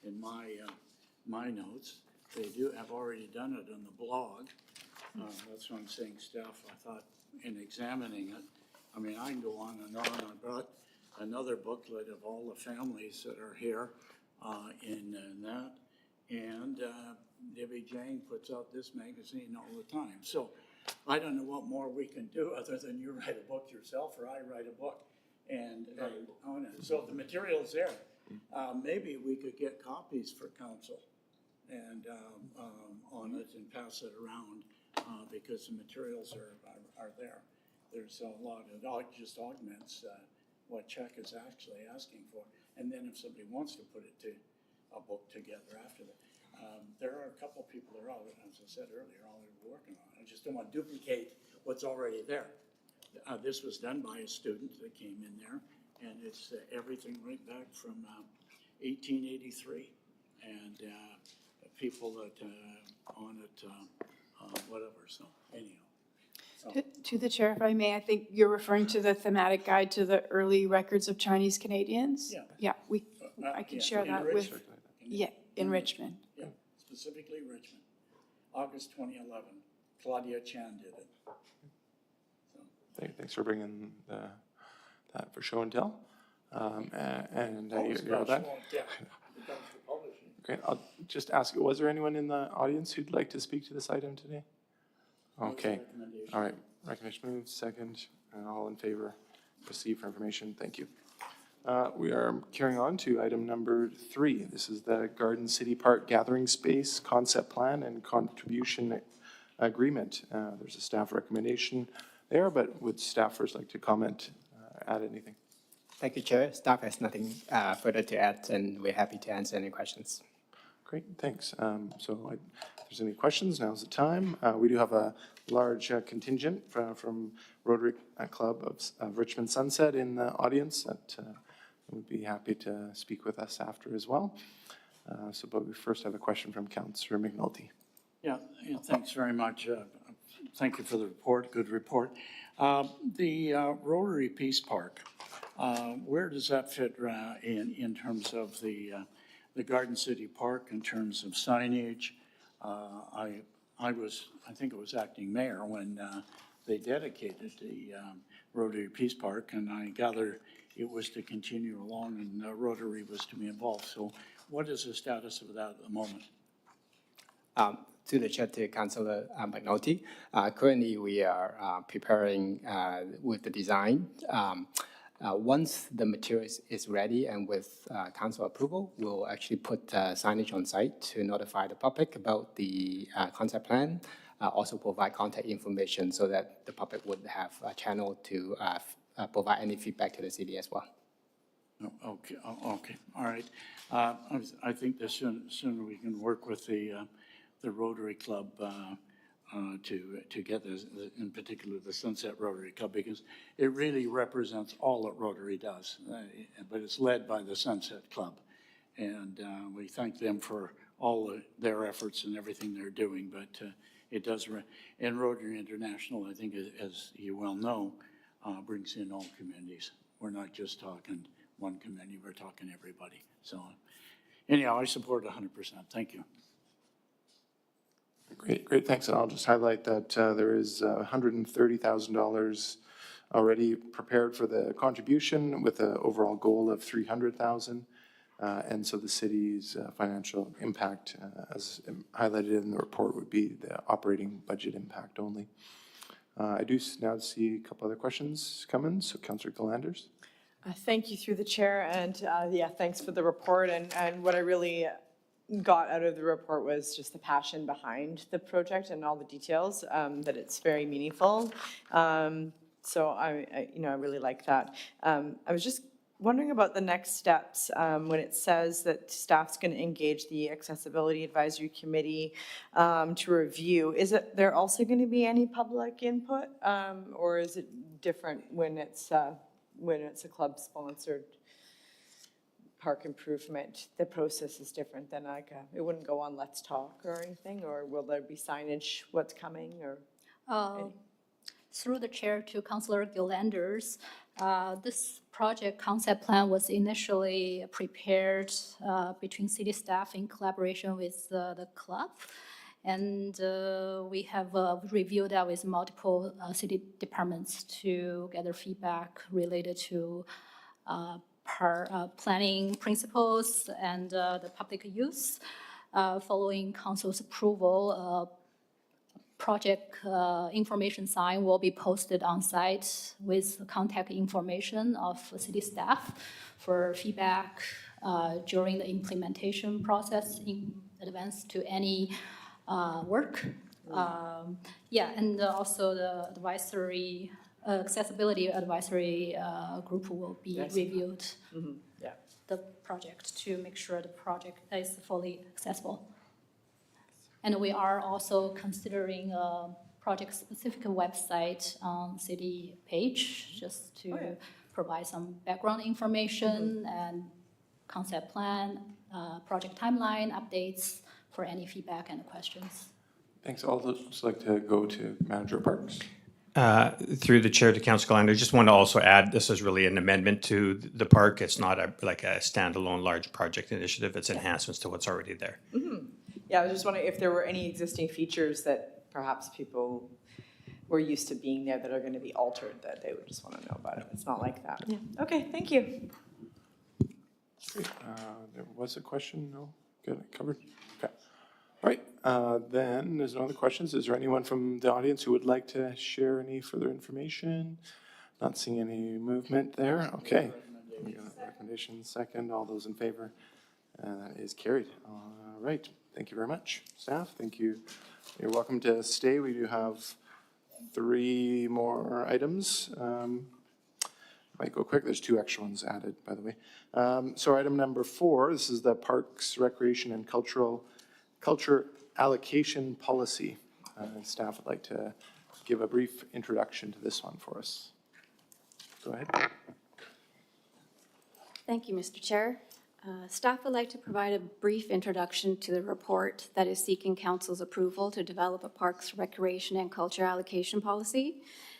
in my notes. They have already done it on the blog. That's what I'm saying, staff. I thought in examining it, I mean, I can go on and on. I brought another booklet of all the families that are here in that. And Debbie Jane puts out this magazine all the time. So I don't know what more we can do other than you write a book yourself or I write a book. And on it. So the material's there. Maybe we could get copies for council and on it and pass it around because the materials are there. There's a lot of, it just augments what Chuck is actually asking for. And then if somebody wants to put it to a book together after that. There are a couple people that are all, as I said earlier, already working on it. I just don't want to duplicate what's already there. This was done by a student that came in there, and it's everything right back from 1883. And people that on it, whatever, so anyhow. To the chair, if I may, I think you're referring to the thematic guide to the early records of Chinese Canadians? Yeah. Yeah, I can share that with, in Richmond. Yeah, specifically Richmond. August 2011, Claudia Chan did it. So. Thanks for bringing that for show and tell. And Oh, you're all that? Yeah. It comes to publishing. Great. I'll just ask, was there anyone in the audience who'd like to speak to this item today? Okay. All right. Recommendation moved, second, and all in favor, receive for information. Thank you. We are carrying on to item number 3. This is the Garden City Park Gathering Space Concept Plan and Contribution Agreement. There's a staff recommendation there, but would staff first like to comment, add anything? Thank you, Chair. Staff has nothing further to add, and we're happy to answer any questions. Great, thanks. If there's any questions, now's the time. We do have a large contingent from Rotary Club of Richmond Sunset in the audience that would be happy to speak with us after as well. But we first have a question from Councillor McNulty. Yeah, thanks very much. Thank you for the report, good report. The Rotary Peace Park, where does that fit in terms of the Garden City Park, in terms of signage? I think it was acting mayor when they dedicated the Rotary Peace Park, and I gather it was to continue along and Rotary was to be involved. So what is the status of that at the moment? To the Chair, to Councillor McNulty, currently we are preparing with the design. Once the material is ready and with council approval, we'll actually put signage on site to notify the public about the concept plan, also provide contact information so that the public would have a channel to provide any feedback to the city as well. Okay, all right. I think the sooner we can work with the Rotary Club to get this, in particular the Sunset Rotary Club, because it really represents all that Rotary does, but it's led by the Sunset Club. And we thank them for all their efforts and everything they're doing, but it does, and Rotary International, I think, as you well know, brings in all communities. We're not just talking one community, we're talking everybody. So anyhow, I support 100%. Thank you. Great, thanks. And I'll just highlight that there is $130,000 already prepared for the contribution with an overall goal of $300,000. And so the city's financial impact, as highlighted in the report, would be the operating budget impact only. I do now see a couple other questions come in. So Councillor Galanders. Thank you through the chair, and thanks for the report. And what I really got out of the report was just the passion behind the project and all the details, that it's very meaningful. So I really like that. I was just wondering about the next steps when it says that staff's going to engage the Accessibility Advisory Committee to review. Is there also going to be any public input, or is it different when it's a club-sponsored park improvement? The process is different than it wouldn't go on Let's Talk or anything, or will there be signage what's coming, or? Through the chair to Councillor Galanders, this project concept plan was initially prepared between city staff in collaboration with the club. And we have reviewed that with multiple city departments to gather feedback related to planning principles and the public use. Following council's approval, project information sign will be posted on site with contact information of city staff for feedback during the implementation process at the advance to any work. Yeah, and also the advisory, accessibility advisory group will be reviewed Yeah. the project to make sure the project is fully accessible. And we are also considering a project-specific website on city page, just to provide some background information and concept plan, project timeline updates for any feedback and questions. Thanks. I'll just like to go to Manager of Parks. Through the chair to Councilor Galander, I just want to also add, this is really an amendment to the park. It's not like a standalone large project initiative. It's enhancements to what's already there. Yeah, I was just wondering if there were any existing features that perhaps people were used to being there that are going to be altered, that they would just want to know about it. It's not like that. Yeah. Okay, thank you. Great. There was a question? No? Good, covered? Okay. All right, then there's no other questions. Is there anyone from the audience who would like to share any further information? Not seeing any movement there. Okay. We got a recommendation second. All those in favor? That is carried. All right. Thank you very much. Staff, thank you. You're welcome to stay. We do have 3 more items. Might go quick. There's 2 extra ones added, by the way. So item number 4, this is the Parks, Recreation, and Culture Allocation Policy. Staff would like to give a brief introduction to this one for us. Go ahead. Thank you, Mr. Chair. Staff would like to provide a brief introduction to the report that is seeking Council's approval to develop a Parks, Recreation, and Culture Allocation Policy.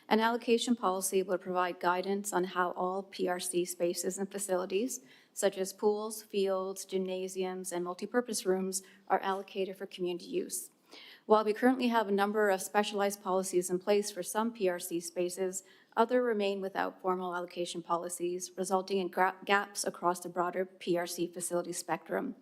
An allocation policy will provide guidance on how all PRC spaces and facilities, such as pools, fields, gymnasiums, and multipurpose rooms, are allocated for community use. While we currently have a number of specialized policies in place for some PRC spaces, others remain without formal allocation policies, resulting in gaps across the broader PRC facility spectrum.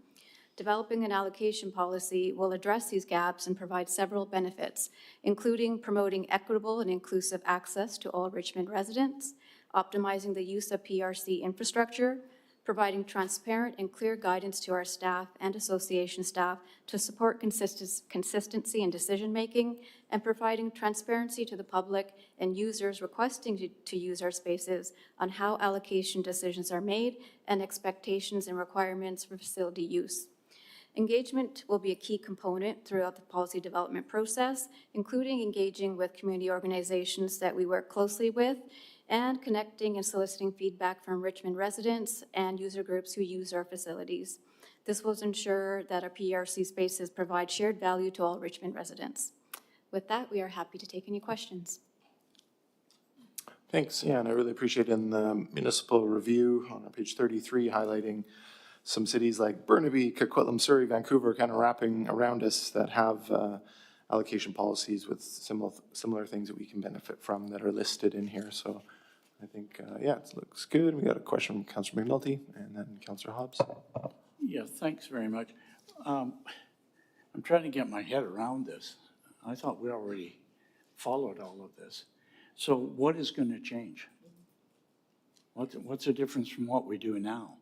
Developing an allocation policy will address these gaps and provide several benefits, including promoting equitable and inclusive access to all Richmond residents, optimizing the use of PRC infrastructure, providing transparent and clear guidance to our staff and association staff to support consistency in decision-making, and providing transparency to the public and users requesting to use our spaces on how allocation decisions are made and expectations and requirements for facility use. Engagement will be a key component throughout the policy development process, including engaging with community organizations that we work closely with, and connecting and soliciting feedback from Richmond residents and user groups who use our facilities. This will ensure that our PRC spaces provide shared value to all Richmond residents. With that, we are happy to take any questions. Thanks. Yeah, and I really appreciate in the municipal review on page 33 highlighting some cities like Burnaby, Coquitlam, Surrey, Vancouver kind of wrapping around us that have allocation policies with similar things that we can benefit from that are listed in here. So I think, yeah, it looks good. We got a question from Councillor McNulty and then Councillor Hobbs. Yeah, thanks very much. I'm trying to get my head around this. I thought we already followed all of this. So what is going to change? What's the difference from what we do now?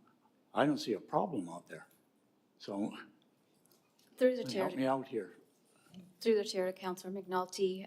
I don't see a problem out there. So Through the chair, help me out here. Through the chair to Councillor McNulty,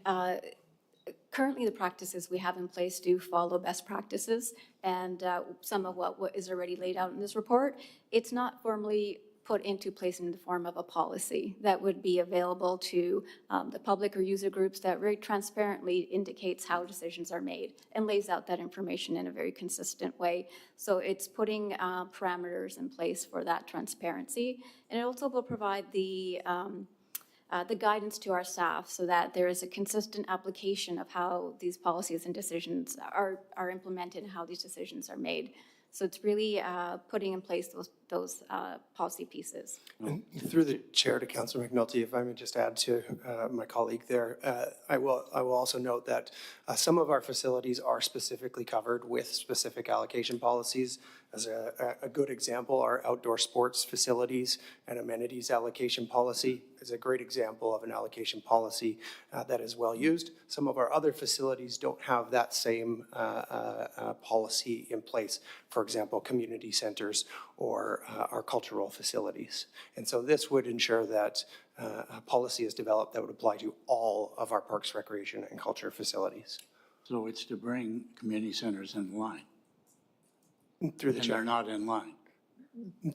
currently the practices we have in place do follow best practices, and some of what is already laid out in this report, it's not formally put into place in the form of a policy that would be available to the public or user groups that very transparently indicates how decisions are made and lays out that information in a very consistent way. So it's putting parameters in place for that transparency. And it also will provide the guidance to our staff so that there is a consistent application of how these policies and decisions are implemented and how these decisions are made. So it's really putting in place those policy pieces. And through the chair to Councillor McNulty, if I may just add to my colleague there, I will also note that some of our facilities are specifically covered with specific allocation policies. As a good example, our outdoor sports facilities and amenities allocation policy is a great example of an allocation policy that is well used. Some of our other facilities don't have that same policy in place. For example, community centers or our cultural facilities. And so this would ensure that a policy is developed that would apply to all of our parks, recreation, and culture facilities. So it's to bring community centers in line. Through the And chair. they're not in line.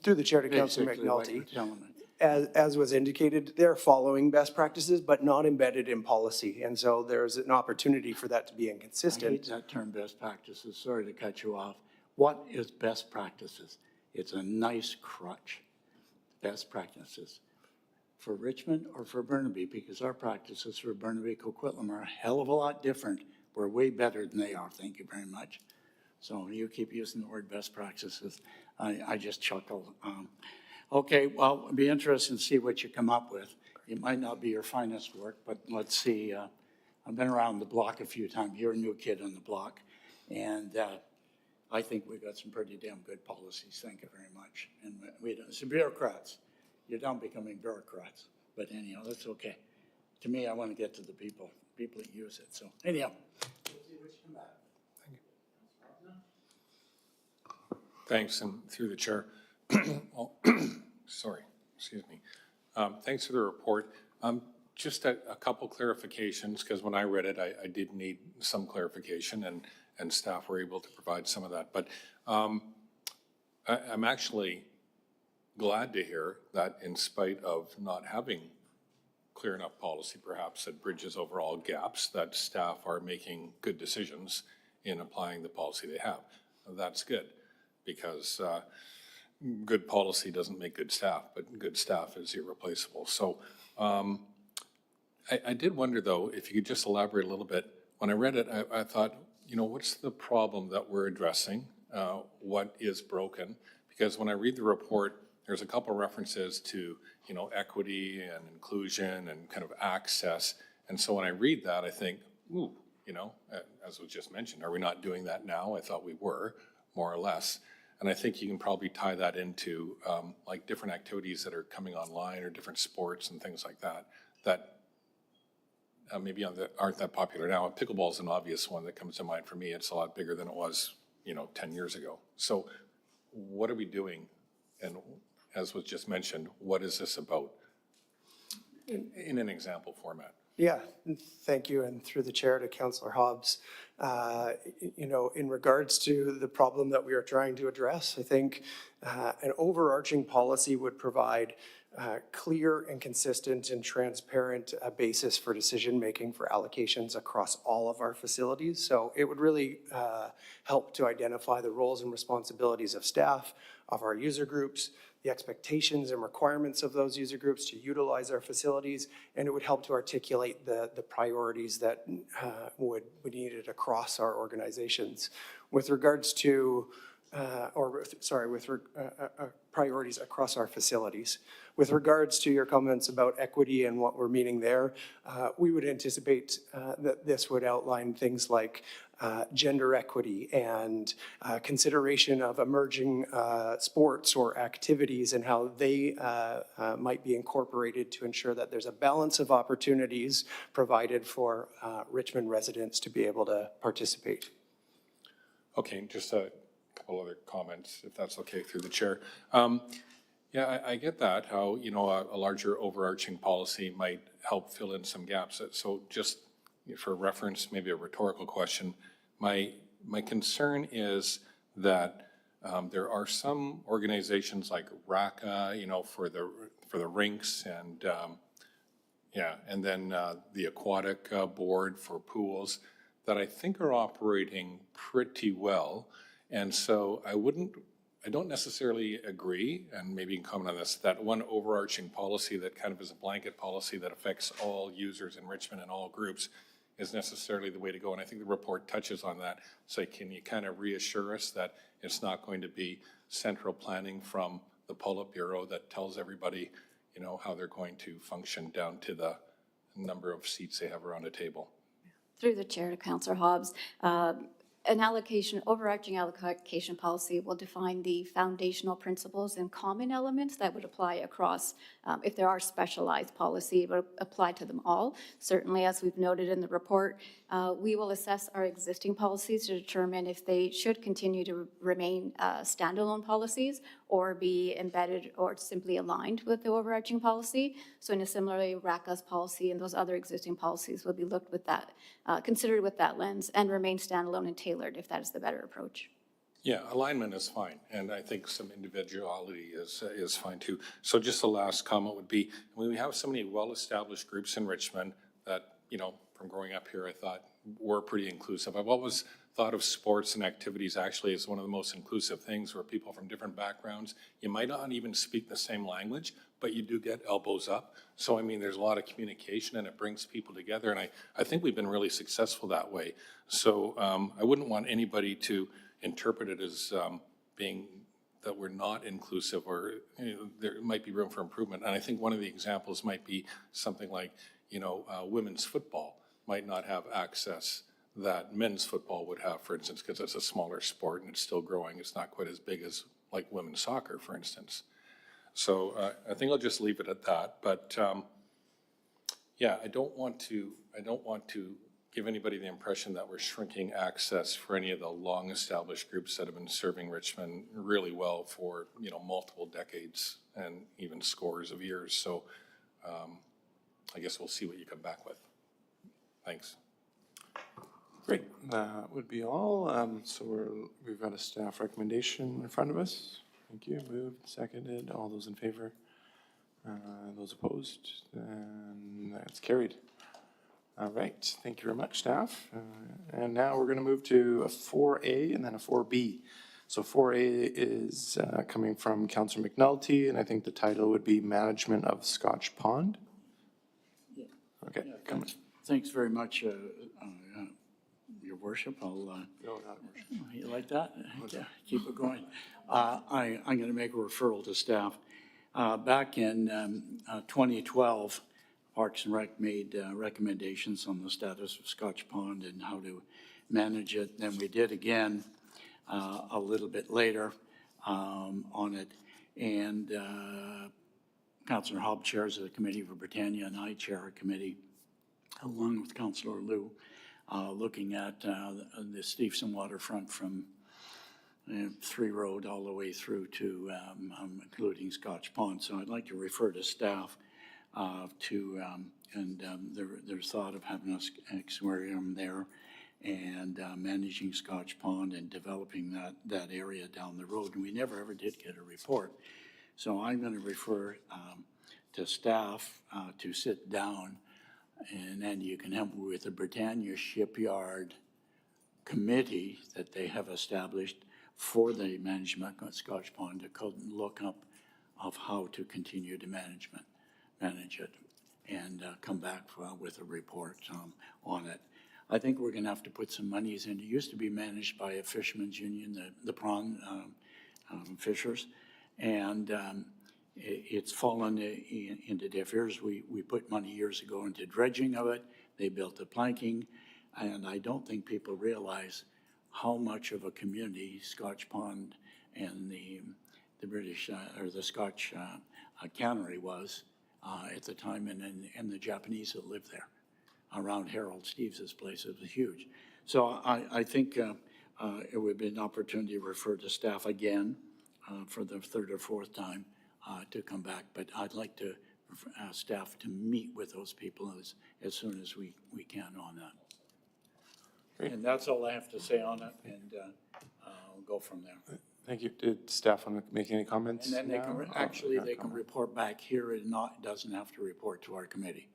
Through the chair to Councilor Basically what McNulty. you're telling me. As was indicated, they're following best practices, but not embedded in policy. And so there's an opportunity for that to be I hate inconsistent. that term, best practices. Sorry to cut you off. What is best practices? It's a nice crutch. Best practices. For Richmond or for Burnaby, because our practices for Burnaby, Coquitlam are a hell of a lot different. We're way better than they are. Thank you very much. So you keep using the word best practices. I just chuckle. Okay, well, it'd be interesting to see what you come up with. It might not be your finest work, but let's see. I've been around the block a few times. You're a new kid on the block. And I think we've got some pretty damn good policies. Thank you very much. And we don't, so bureaucrats, you're done becoming bureaucrats. But anyhow, that's okay. To me, I want to get to the people that use it. So anyhow, let's see what you come back. Thanks, and through the chair. Oh, sorry, excuse me. Thanks for the report. Just a couple clarifications, because when I read it, I did need some clarification, and staff were able to provide some of that. But I'm actually glad to hear that in spite of not having clear enough policy, perhaps, that bridges over all gaps, that staff are making good decisions in applying the policy they have. That's good, because good policy doesn't make good staff, but good staff is irreplaceable. So I did wonder, though, if you could just elaborate a little bit. When I read it, I thought, you know, what's the problem that we're addressing? What is broken? Because when I read the report, there's a couple references to, you know, equity and inclusion and kind of access. And so when I read that, I think, ooh, you know, as was just mentioned, are we not doing that now? I thought we were, more or less. And I think you can probably tie that into like different activities that are coming online or different sports and things like that, that maybe aren't that popular now. Pickleball is an obvious one that comes to mind for me. It's a lot bigger than it was, you know, 10 years ago. So what are we doing? And as was just mentioned, what is this about in an example format? Yeah, thank you, and through the chair to Councillor Hobbs. You know, in regards to the problem that we are trying to address, I think an overarching policy would provide clear and consistent and transparent basis for decision-making for allocations across all of our facilities. So it would really help to identify the roles and responsibilities of staff, of our user groups, the expectations and requirements of those user groups to utilize our facilities, and it would help to articulate the priorities that would be needed across our organizations. With regards to, priorities across our facilities. With regards to your comments about equity and what we're meaning there, we would anticipate that this would outline things like gender equity and consideration of emerging sports or activities and how they might be incorporated to ensure that there's a balance of opportunities provided for Richmond residents to be able to participate. Okay, just a couple other comments, if that's okay, through the chair. Yeah, I get that, how, you know, a larger overarching policy might help fill in some gaps. So just for reference, maybe a rhetorical question, my concern is that there are some organizations like RACA, you know, for the rinks and yeah, and then the aquatic board for pools that I think are operating pretty well. And so I don't necessarily agree, and maybe you can comment on this, that one overarching policy that kind of is a blanket policy that affects all users in Richmond and all groups is necessarily the way to go. And I think the report touches on that. So can you kind of reassure us that it's not going to be central planning from the Politburo that tells everybody, you know, how they're going to function down to the number of seats they have around a table? Through the chair to Councillor Hobbs, an overarching allocation policy will define the foundational principles and common elements that would apply across, if there are specialized policy, it would apply to them all. Certainly, as we've noted in the report, we will assess our existing policies to determine if they should continue to remain standalone policies or be embedded or simply aligned with the overarching policy. So in a similarly, RACA's policy and those other existing policies will be looked with that, considered with that lens and remain standalone and tailored if that is the better approach. Yeah, alignment is fine, and I think some individuality is fine too. So just the last comment would be, when we have so many well-established groups in Richmond that, you know, from growing up here, I thought were pretty inclusive. I've always thought of sports and activities actually as one of the most inclusive things, where people from different backgrounds, you might not even speak the same language, but you do get elbows up. So, I mean, there's a lot of communication and it brings people together, and I think we've been really successful that way. So I wouldn't want anybody to interpret it as being that we're not inclusive, or there might be room for improvement. And I think one of the examples might be something like, women's football might not have access that men's football would have, for instance, because it's a smaller sport and it's still growing. It's not quite as big as like women's soccer, for instance. So I think I'll just leave it at that. But yeah, I don't want to give anybody the impression that we're shrinking access for any of the long-established groups that have been serving Richmond really well for, multiple decades and even scores of years. So I guess we'll see what you come back with. Thanks. Great, that would be all. So we've got a staff recommendation in front of us. Thank you. Moved, seconded. All those in favor? Those opposed? And that's carried. All right, thank you very much, staff. And now we're going to move to a 4A and then a 4B. So 4A is coming from Councillor McNulty, and I think the title would be Management of Scotch Pond. Okay, come on. Thanks very much, Your Worship. I'll, No, not worship. you like that? Yeah, keep it going. I'm going to make a referral to staff. Back in 2012, Parks and Rec made recommendations on the status of Scotch Pond and how to manage it. Then we did again a little bit later on it. And Councillor Hobb chairs the committee for Britannia, and I chair a committee along with Councillor Liu, looking at the Stevenson waterfront from 3 Road all the way through to including Scotch Pond. So I'd like to refer to staff to their thought of having an aquarium there and managing Scotch Pond and developing that area down the road. And we never ever did get a report. So I'm going to refer to staff to sit down, and then you can help with the Britannia Shipyard Committee that they have established for the management of Scotch Pond to look up of how to continue to manage it and come back with a report on it. I think we're going to have to put some monies in. It used to be managed by a fishermen's union, the prawn fishers, and it's fallen into deaf ears. We put money years ago into dredging of it. They built the planking, and I don't think people realize how much of a community Scotch Pond and the British or the Scotch cannery was at the time, and the Japanese that lived there around Harold Steves' place. It was huge. So I think it would be an opportunity to refer to staff again for the 3rd or 4th time to come back. But I'd like to staff to meet with those people as soon as we can on that. Great. And that's all I have to say on it, and I'll go from there. Thank you. Did staff want to make any comments? And then they can, now? actually, Oh, they can report back here and doesn't have to report to our committee.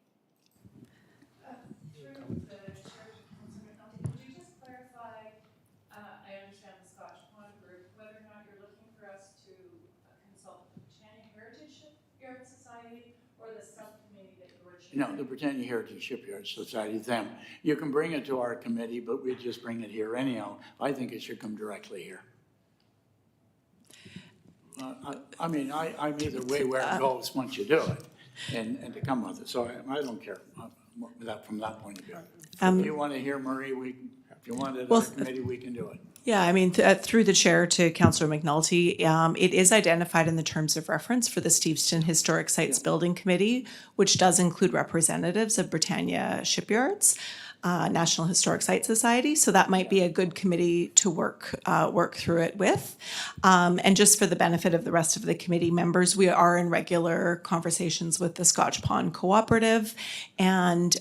Through the chair, Councillor McNulty, could you just clarify, I understand the Scotch Pond group, whether or not you're looking for us to consult the Britannia Heritage Shipyard Society or the subcommittee that you were chairing? No, the Britannia Heritage Shipyard Society, them. You can bring it to our committee, but we just bring it here anyhow. I think it should come directly here. I'm either way where it goes once you do it and to come with it. So I don't care from that point of view. If you want to hear Marie, if you want it on our committee, we can do it. Yeah, through the chair to Councillor McNulty, it is identified in the terms of reference for the Steveston Historic Sites Building Committee, which does include representatives of Britannia Shipyards. National Historic Site Society. So that might be a good committee to work through it with. And just for the benefit of the rest of the committee members, we are in regular conversations with the Scotch Pond Cooperative, and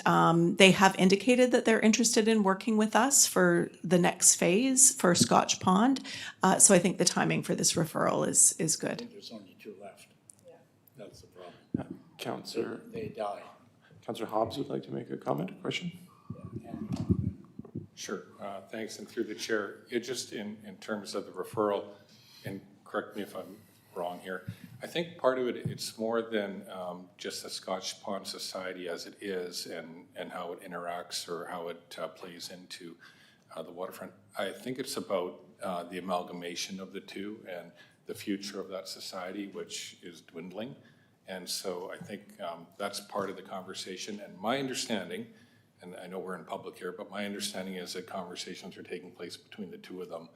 they have indicated that they're interested in working with us for the next phase for Scotch Pond. So I think the timing for this referral is good. There's only 2 left. That's the problem. Councillor They die. Councillor Hobbs would like to make a comment or question? Sure, thanks, and through the chair, it just in terms of the referral, and correct me if I'm wrong here, I think part of it, it's more than just the Scotch Pond Society as it is and how it interacts or how it plays into the waterfront. I think it's about the amalgamation of the two and the future of that society, which is dwindling. And so I think that's part of the conversation. And my understanding, and I know we're in public here, but my understanding is that conversations are taking place between the two of them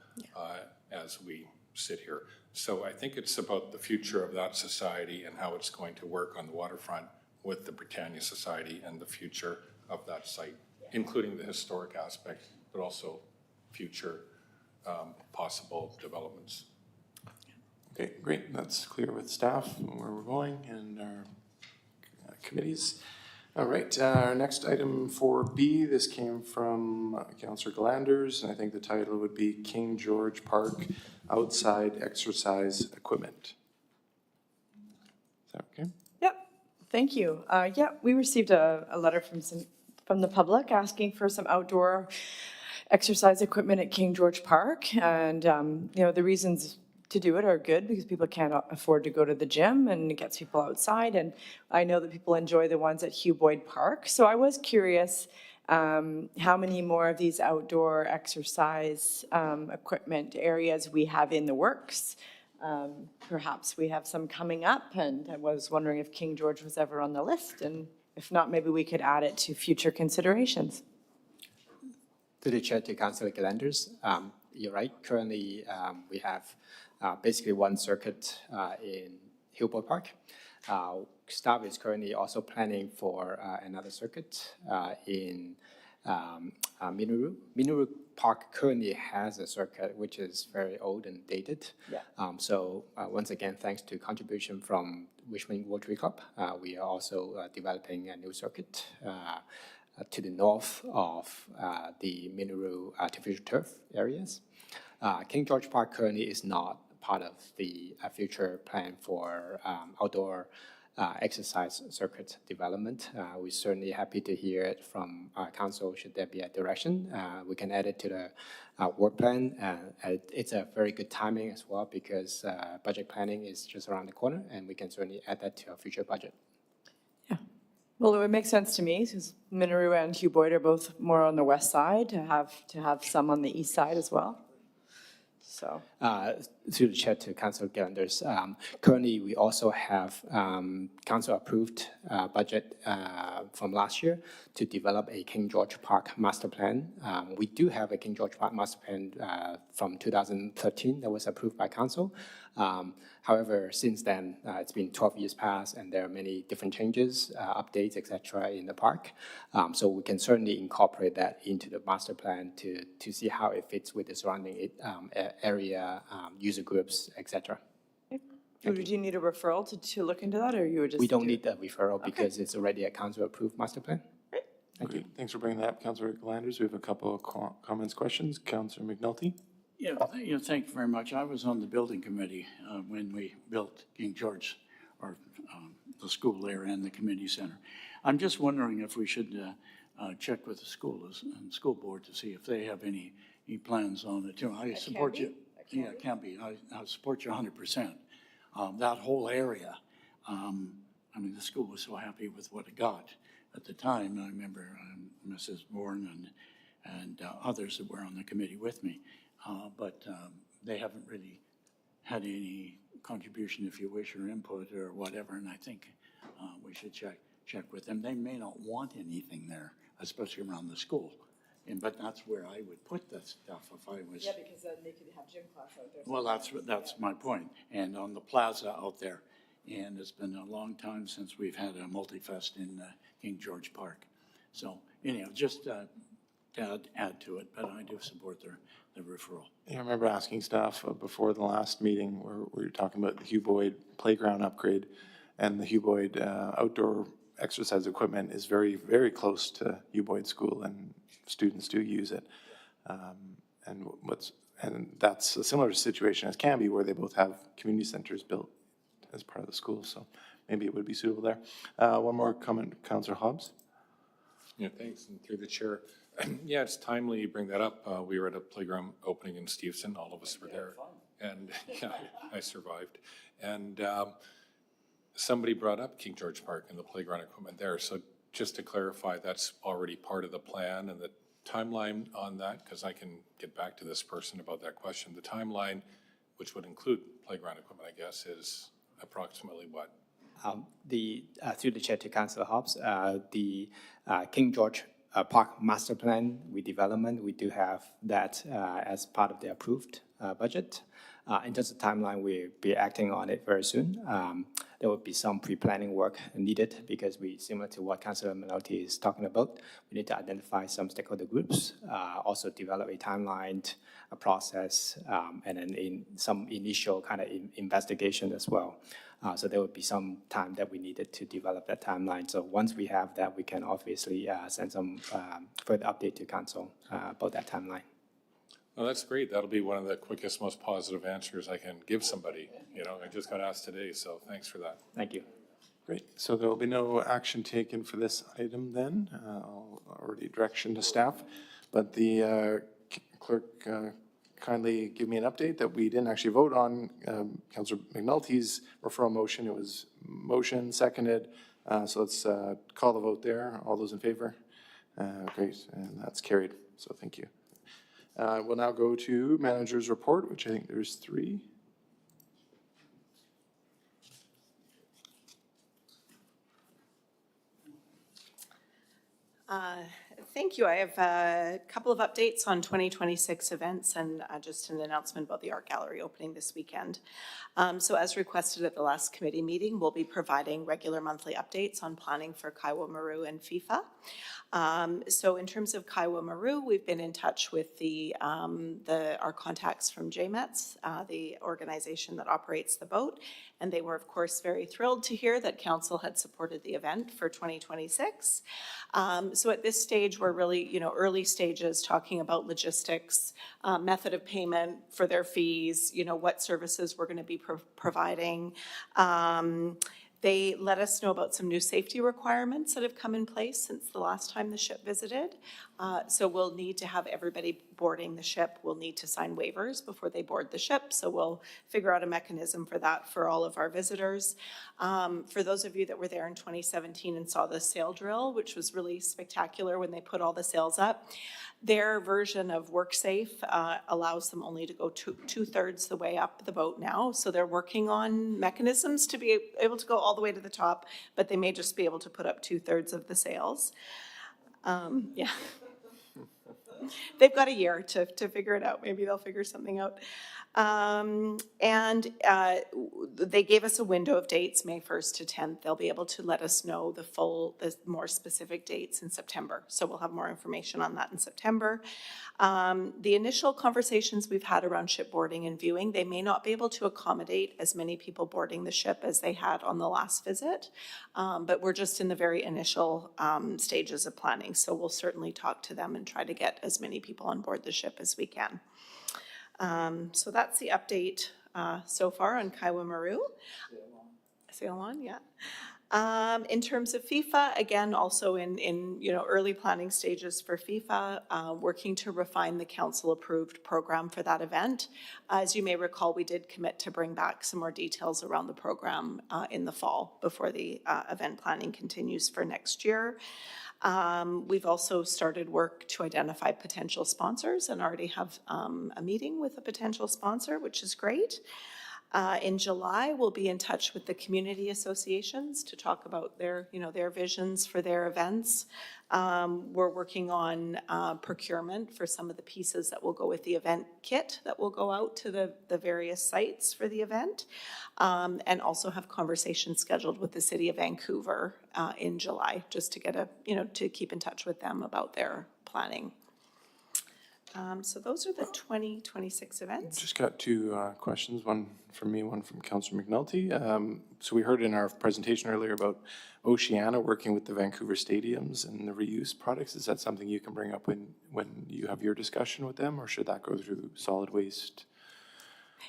as we sit here. So I think it's about the future of that society and how it's going to work on the waterfront with the Britannia Society and the future of that site, including the historic aspect, but also future possible developments. Okay, great. That's clear with staff and where we're going and our committees. All right, our next item 4B, this came from Councillor Glanders, and I think the title would be King George Park Outside Exercise Equipment. Is that okay? Yep, thank you. Yeah, we received a letter from the public asking for some outdoor exercise equipment at King George Park. And, you know, the reasons to do it are good because people can't afford to go to the gym and it gets people outside. And I know that people enjoy the ones at Hugh Boyd Park. So I was curious how many more of these outdoor exercise equipment areas we have in the works. Perhaps we have some coming up, and I was wondering if King George was ever on the list, and if not, maybe we could add it to future considerations. To the chair, to Councillor Glanders, you're right. Currently, we have basically one circuit in Hugh Boyd Park. Staff is currently also planning for another circuit in Miniru. Miniru Park currently has a circuit which is very old and dated. Yeah. So once again, thanks to contribution from Richmond Rotary Club, we are also developing a new circuit to the north of the Miniru artificial turf areas. King George Park currently is not part of the future plan for outdoor exercise circuit development. We're certainly happy to hear it from council should there be a direction. We can add it to the work plan. It's a very good timing as well because budget planning is just around the corner and we can certainly add that to our future budget. Well, it would make sense to me because Miniru and Hugh Boyd are both more on the west side to have some on the east side as well. So. Through the chair to Councillor Glanders, currently we also have council-approved budget from last year to develop a King George Park master plan. We do have a King George Park master plan from 2013 that was approved by council. However, since then, it's been 12 years past and there are many different changes, updates, etc. in the park. So we can certainly incorporate that into the master plan to see how it fits with the surrounding area, user groups, etc. Would you need a referral to look into that, or you would just? We don't need a referral because it's already a council-approved master plan. Thank you. Thanks for bringing that up, Councillor Glanders. We have a couple of comments, questions. Councillor McNulty. Yeah, thank you very much. I was on the building committee when we built King George, or the school there and the community center. I'm just wondering if we should check with the school board to see if they have any plans on it. You know, I support you. Yeah, it can be. I support you 100%. That whole area, I mean, the school was so happy with what it got at the time. I remember Mrs. Bourne and others that were on the committee with me. But they haven't really had any contribution, if you wish, or input or whatever, and I think we should check with them. They may not want anything there, especially around the school, but that's where I would put that stuff if I was. Yeah, because then they could have gym class out there. Well, that's my point, and on the plaza out there, and it's been a long time since we've had a multi-fest in King George Park. So anyhow, just to add to it, but I do support the referral. Yeah, I remember asking staff before the last meeting where we were talking about the Hugh Boyd playground upgrade, and the Hugh Boyd outdoor exercise equipment is very, very close to Hugh Boyd School, and students do use it. And that's a similar situation as Canby, where they both have community centers built as part of the school, so maybe it would be suitable there. One more comment, Councillor Hobbs. Yeah, thanks, and through the chair. Yeah, it's timely you bring that up. We were at a playground opening in Steveston, all of us were there. And yeah, I survived. And somebody brought up King George Park and the playground equipment there. So just to clarify, that's already part of the plan, and the timeline on that, because I can get back to this person about that question. The timeline, which would include playground equipment, I guess, is approximately what? Through the chair to Councillor Hobbs, the King George Park Master Plan redevelopment, we do have that as part of the approved budget. In terms of timeline, we'll be acting on it very soon. There will be some pre-planning work needed because similar to what Councillor Menotti is talking about, we need to identify some stakeholder groups, also develop a timeline, a process, and then some initial kind of investigation as well. So there will be some time that we needed to develop that timeline. So once we have that, we can obviously send some further update to council about that timeline. Well, that's great. That'll be one of the quickest, most positive answers I can give somebody. You know, I just got asked today, so thanks for that. Thank you. Great. So there will be no action taken for this item then. Already direction to staff. But the clerk kindly give me an update that we didn't actually vote on Councillor McNulty's referral motion. It was motion seconded. So let's call the vote there. All those in favor? Great. And that's carried. So thank you. We'll now go to manager's report, which I think there's 3. Thank you. I have a couple of updates on 2026 events and just an announcement about the art gallery opening this weekend. So as requested at the last committee meeting, we'll be providing regular monthly updates on planning for Kaiwa Maru and FIFA. So in terms of Kaiwa Maru, we've been in touch with our contacts from JMETS, the organization that operates the boat, and they were of course very thrilled to hear that council had supported the event for 2026. So at this stage, we're really, early stages talking about logistics, method of payment for their fees, what services we're going to be providing. They let us know about some new safety requirements that have come in place since the last time the ship visited. So we'll need to have everybody boarding the ship. We'll need to sign waivers before they board the ship. So we'll figure out a mechanism for that for all of our visitors. For those of you that were there in 2017 and saw the sail drill, which was really spectacular when they put all the sails up, their version of WorkSafe allows them only to go two-thirds the way up the boat now. So they're working on mechanisms to be able to go all the way to the top, but they may just be able to put up 2/3 of the sails. Yeah. They've got a year to figure it out. Maybe they'll figure something out. They gave us a window of dates, May 1st to 10th. They'll be able to let us know the more specific dates in September. So we'll have more information on that in September. The initial conversations we've had around shipboarding and viewing, they may not be able to accommodate as many people boarding the ship as they had on the last visit. But we're just in the very initial stages of planning. So we'll certainly talk to them and try to get as many people on board the ship as we can. So that's the update so far on Kaiwa Maru. Sail on, yeah. In terms of FIFA, again, also in early planning stages for FIFA, working to refine the council-approved program for that event. As you may recall, we did commit to bring back some more details around the program in the fall before the event planning continues for next year. We've also started work to identify potential sponsors and already have a meeting with a potential sponsor, which is great. In July, we'll be in touch with the community associations to talk about their visions for their events. We're working on procurement for some of the pieces that will go with the event kit that will go out to the various sites for the event, and also have conversations scheduled with the City of Vancouver in July, just to get to keep in touch with them about their planning. So those are the 2026 events. Just got two questions, one from me, one from Councillor McNulty. So we heard in our presentation earlier about Oceana working with the Vancouver stadiums and the reuse products. Is that something you can bring up when you have your discussion with them, or should that go through solid waste?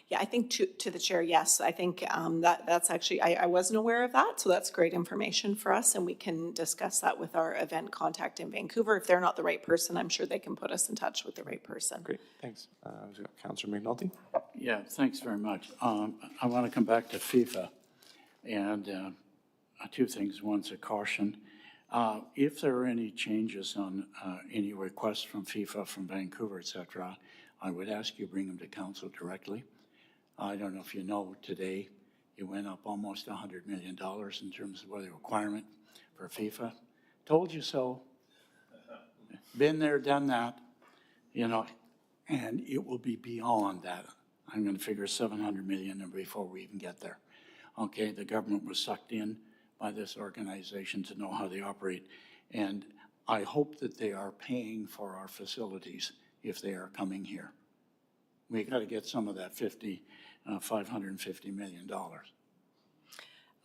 Yeah, I think to the chair, yes. I think that's actually, I wasn't aware of that, so that's great information for us, and we can discuss that with our event contact in Vancouver. If they're not the right person, I'm sure they can put us in touch with the right person. Great, thanks. We've got Councillor McNulty. Yeah, thanks very much. I want to come back to FIFA and two things. One's a caution. If there are any changes on any requests from FIFA, from Vancouver, et cetera, I would ask you bring them to council directly. I don't know if you know, today it went up almost $100 million in terms of the requirement for FIFA. Told you so. Been there, done that, you know, and it will be beyond that. I'm going to figure 700 million before we even get there. Okay, the government was sucked in by this organization to know how they operate, and I hope that they are paying for our facilities if they are coming here. We got to get some of that $550 million.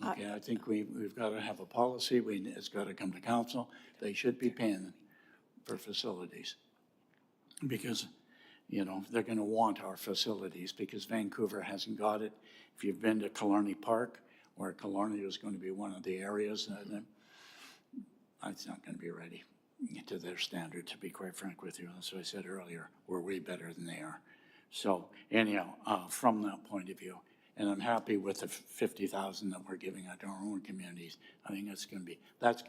Okay, I think we've got to have a policy. It's got to come to council. They should be paying for facilities because, you know, they're going to want our facilities because Vancouver hasn't got it. If you've been to Killarney Park, where Killarney is going to be one of the areas, it's not going to be ready to their standard, to be quite frank with you. As I said earlier, we're way better than they are. So anyhow, from that point of view, and I'm happy with the 50,000 that we're giving out to our own communities. I think that's going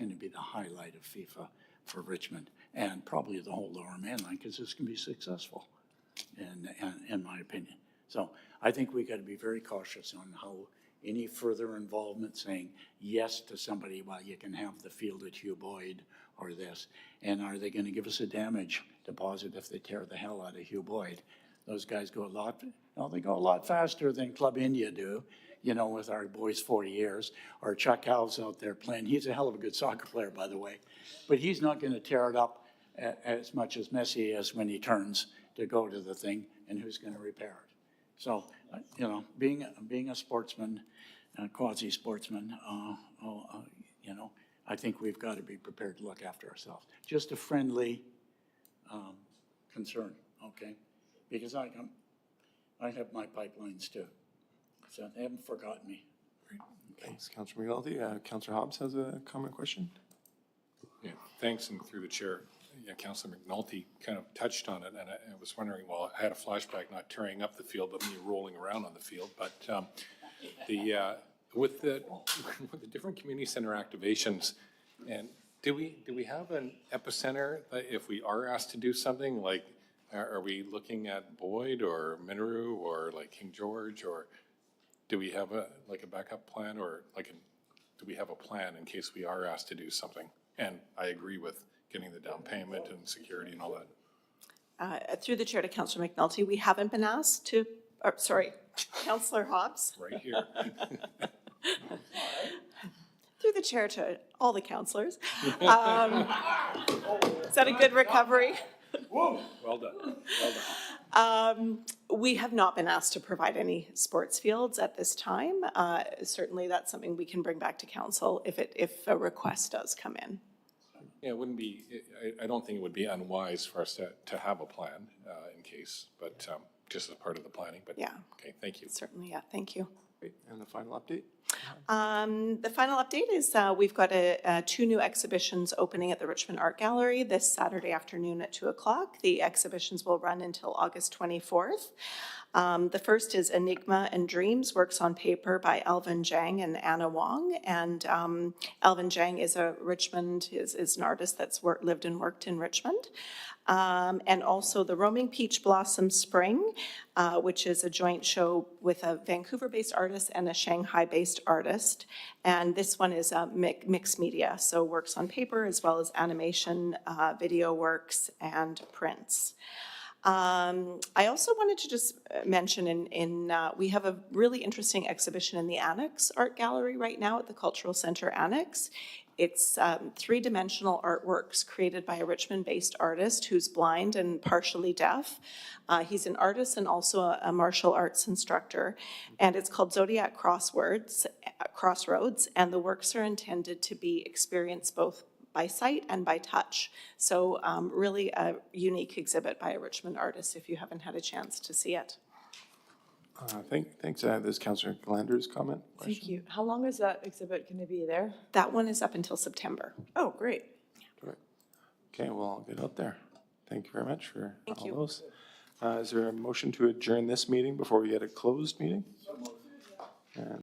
to be the highlight of FIFA for Richmond and probably the whole Lower Mainland, because this can be successful, in my opinion. So I think we got to be very cautious on how any further involvement saying yes to somebody, well, you can have the field at Hugh Boyd or this, and are they going to give us a damage deposit if they tear the hell out of Hugh Boyd? Those guys go they go a lot faster than Club India do, you know, with our boys 40 years, or Chuck Howell's out there playing. He's a hell of a good soccer player, by the way, but he's not going to tear it up as much as Messi is when he turns to go to the thing, and who's going to repair it? So, you know, being a sportsman, quasi-sportsman, you know, I think we've got to be prepared to look after ourselves. Just a friendly concern, okay? Because I have my pipelines too, so they haven't forgotten me. Okay. Thanks, Councillor McNulty. Councillor Hobbs has a comment question. Yeah, thanks, and through the chair. Yeah, Councillor McNulty kind of touched on it, and I was wondering, well, I had a flashback not tearing up the field, but me rolling around on the field. But with the different community center activations, and do we have an epicenter if we are asked to do something? Like, are we looking at Boyd or Minoru or like King George, or do we have a backup plan, or do we have a plan in case we are asked to do something? And I agree with getting the down payment and security and all that. Through the chair to Councillor McNulty, we haven't been asked to, Councillor Hobbs. Right here. Through the chair to all the councillors. Is that a good recovery? Well done, well done. We have not been asked to provide any sports fields at this time. Certainly that's something we can bring back to council if a request does come in. Yeah, it wouldn't be, I don't think it would be unwise for us to have a plan in case, but just as part of the planning, but yeah. Okay, thank you. Certainly, yeah, thank you. Great. And the final update? The final update is we've got two new exhibitions opening at the Richmond Art Gallery this Saturday afternoon at 2 o'clock. The exhibitions will run until August 24th. The first is Enigma and Dreams, works on paper by Alvin Zhang and Anna Wong. And Alvin Zhang is is an artist that's lived and worked in Richmond. And also the Roaming Peach Blossom Spring, which is a joint show with a Vancouver-based artist and a Shanghai-based artist. And this one is mixed media, so works on paper as well as animation, video works, and prints. I also wanted to just mention we have a really interesting exhibition in the Annex Art Gallery right now at the Cultural Center Annex. It's three-dimensional artworks created by a Richmond-based artist who's blind and partially deaf. He's an artist and also a martial arts instructor, and it's called Zodiac Crossroads, and the works are intended to be experienced both by sight and by touch. So really a unique exhibit by a Richmond artist if you haven't had a chance to see it. Thanks. This is Councillor Glander's comment. Thank you. How long is that exhibit going to be there? That one is up until September. Oh, great. Okay, well, I'll get out there. Thank you very much for Thank all you. those. Is there a motion to adjourn this meeting before we get a closed meeting?